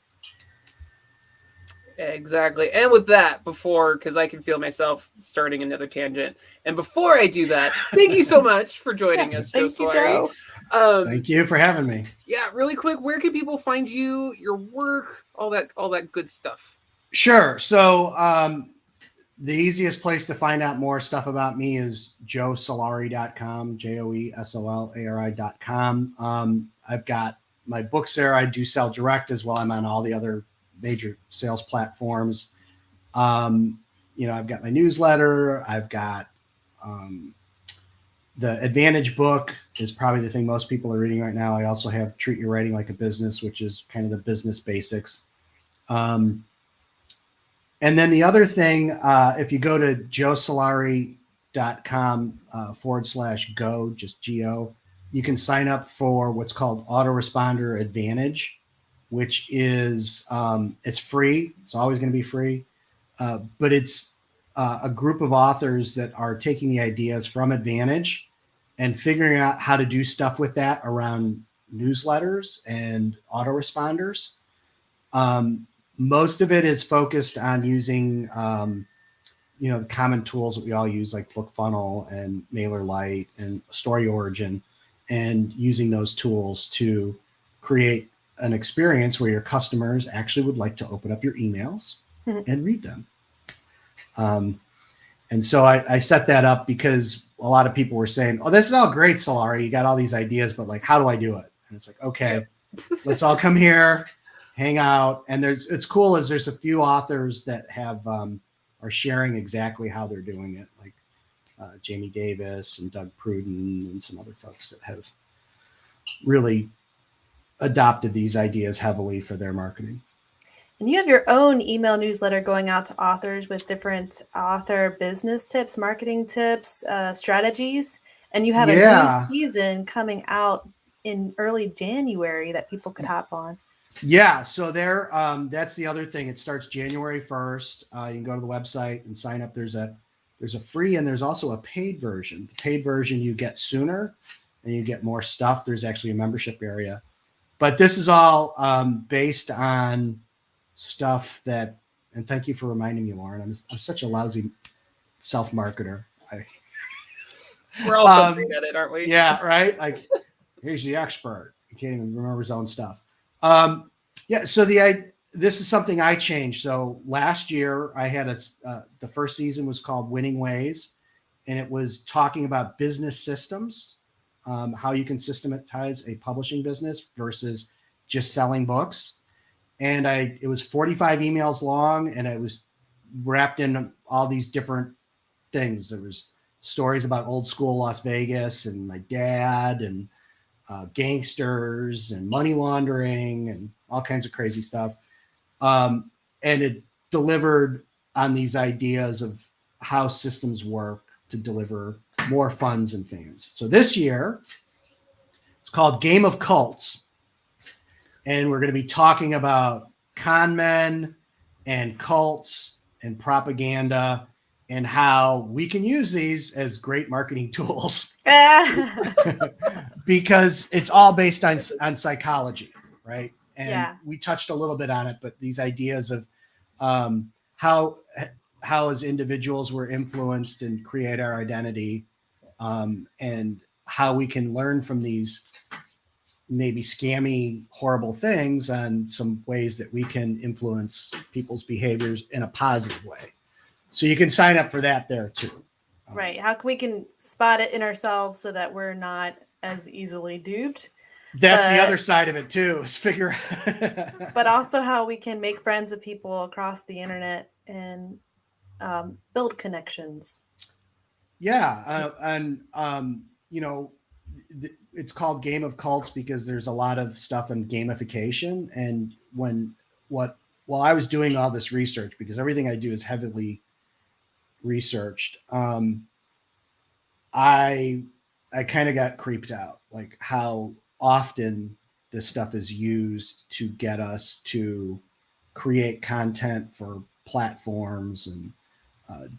Exactly. And with that, because I can feel myself starting another tangent. And before I do that, thank you so much for joining us, Joe Solari. Thank you for having me. Yeah, really quick, where can people find you, your work, all that good stuff? Sure. So the easiest place to find out more stuff about me is joesolari.com, joesolari.com. I've got my books there. I do sell direct as well. I'm on all the other major sales platforms. I've got my newsletter. I've got the Advantage book is probably the thing most people are reading right now. I also have Treat Your Writing Like a Business, which is kind of the business basics. And then the other thing, if you go to joesolari.com /go, just GO, you can sign up for what's called Autoresponder Advantage, which is it's free. It's always going to be free. But it's a group of authors that are taking the ideas from Advantage and figuring out how to do stuff with that around newsletters and autoresponders. Most of it is focused on using, the common tools that we all use, like BookFunnel and MailerLite and Story Origin, and using those tools to create an experience where your customers actually would like to open up your emails and read them. And so I set that up because a lot of people were saying, oh, this is all great, Solari. You got all these ideas, but like, how do I do it? And it's like, okay, let's all come here, hang out. And it's cool as there's a few authors that are sharing exactly how they're doing it. Like Jamie Davis and Doug Pruden and some other folks that have really adopted these ideas heavily for their marketing. And you have your own email newsletter going out to authors with different author business tips, marketing tips, strategies. And you have a new season coming out in early January that people could hop on. Yeah. So that's the other thing. It starts January 1st. You can go to the website and sign up. There's a free and there's also a paid version. The paid version you get sooner and you get more stuff. There's actually a membership area. But this is all based on stuff that, and thank you for reminding me, Lauren. I'm such a lousy self-marketer. We're all so great at it, aren't we? Yeah, right? Like, here's the expert. He can't even remember his own stuff. So this is something I changed. So last year I had the first season was called Winning Ways, and it was talking about business systems, how you can systematize a publishing business versus just selling books. And it was 45 emails long, and it was wrapped in all these different things. There was stories about old school Las Vegas and my dad and gangsters and money laundering and all kinds of crazy stuff. And it delivered on these ideas of how systems work to deliver more funds and fans. So this year, it's called Game of Cults. And we're going to be talking about con men and cults and propaganda and how we can use these as great marketing tools because it's all based on psychology, right? And Yeah. we touched a little bit on it, but these ideas of how as individuals we're influenced and create our identity, and how we can learn from these maybe scammy, horrible things on some ways that we can influence people's behaviors in a positive way. So you can sign up for that there too. Right. How we can spot it in ourselves so that we're not as easily duped. That's the other side of it too, is figure. But also how we can make friends with people across the internet and build connections. Yeah. You know, it's called Game of Cults because there's a lot of stuff in gamification. And while I was doing all this research, because everything I do is heavily researched, I kind of got creeped out, like how often this stuff is used to get us to create content for platforms and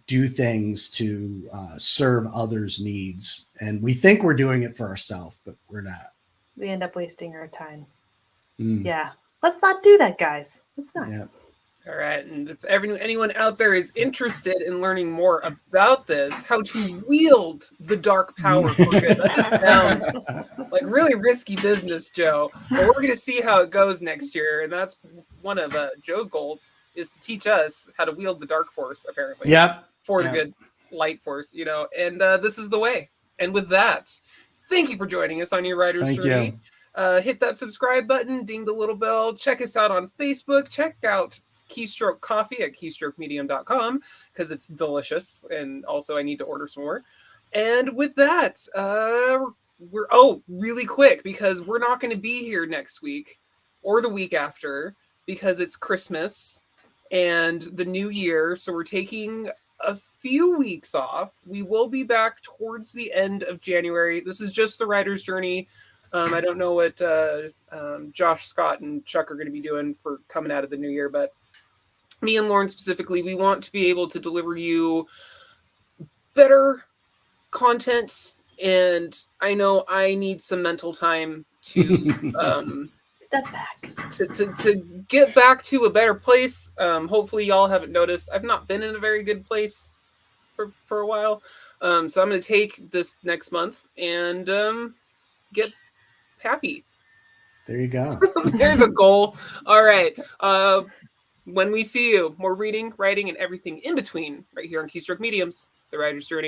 do things to serve others' needs. And we think we're doing it for ourselves, but we're not. We end up wasting our time. Yeah. Let's not do that, guys. Let's not. Yeah. All right. And if anyone out there is interested in learning more about this, how to wield the dark power for good, that just sounds like really risky business, Joe. But we're going to see how it goes next year. And that's one of Joe's goals, is to teach us how to wield the dark force, apparently. Yep. For the good light force, you know. And this is the way. And with that, thank you for joining us on your writer's journey. Hit that subscribe button, ding the little bell. Check us out on Facebook. Check out Keystroke Coffee at keystroke.medium.com because it's delicious, and also I need to order some more. And with that, we're really quick, because we're not going to be here next week or the week after because it's Christmas and the new year, so we're taking a few weeks off. We will be back towards the end of January. This is just the writer's journey. I don't know what Josh, Scott, and Chuck are going to be doing for coming out of the new year, but me and Lauren specifically, we want to be able to deliver you better content, and I know I need some mental time to step back, to get back to a better place. Hopefully y'all haven't noticed, I've not been in a very good place for a while. So I'm going to take this next month and get happy. There you go. There's a goal. All right. When we see you, more reading, writing, and everything in between right here on Keystroke Mediums, the writer's journey.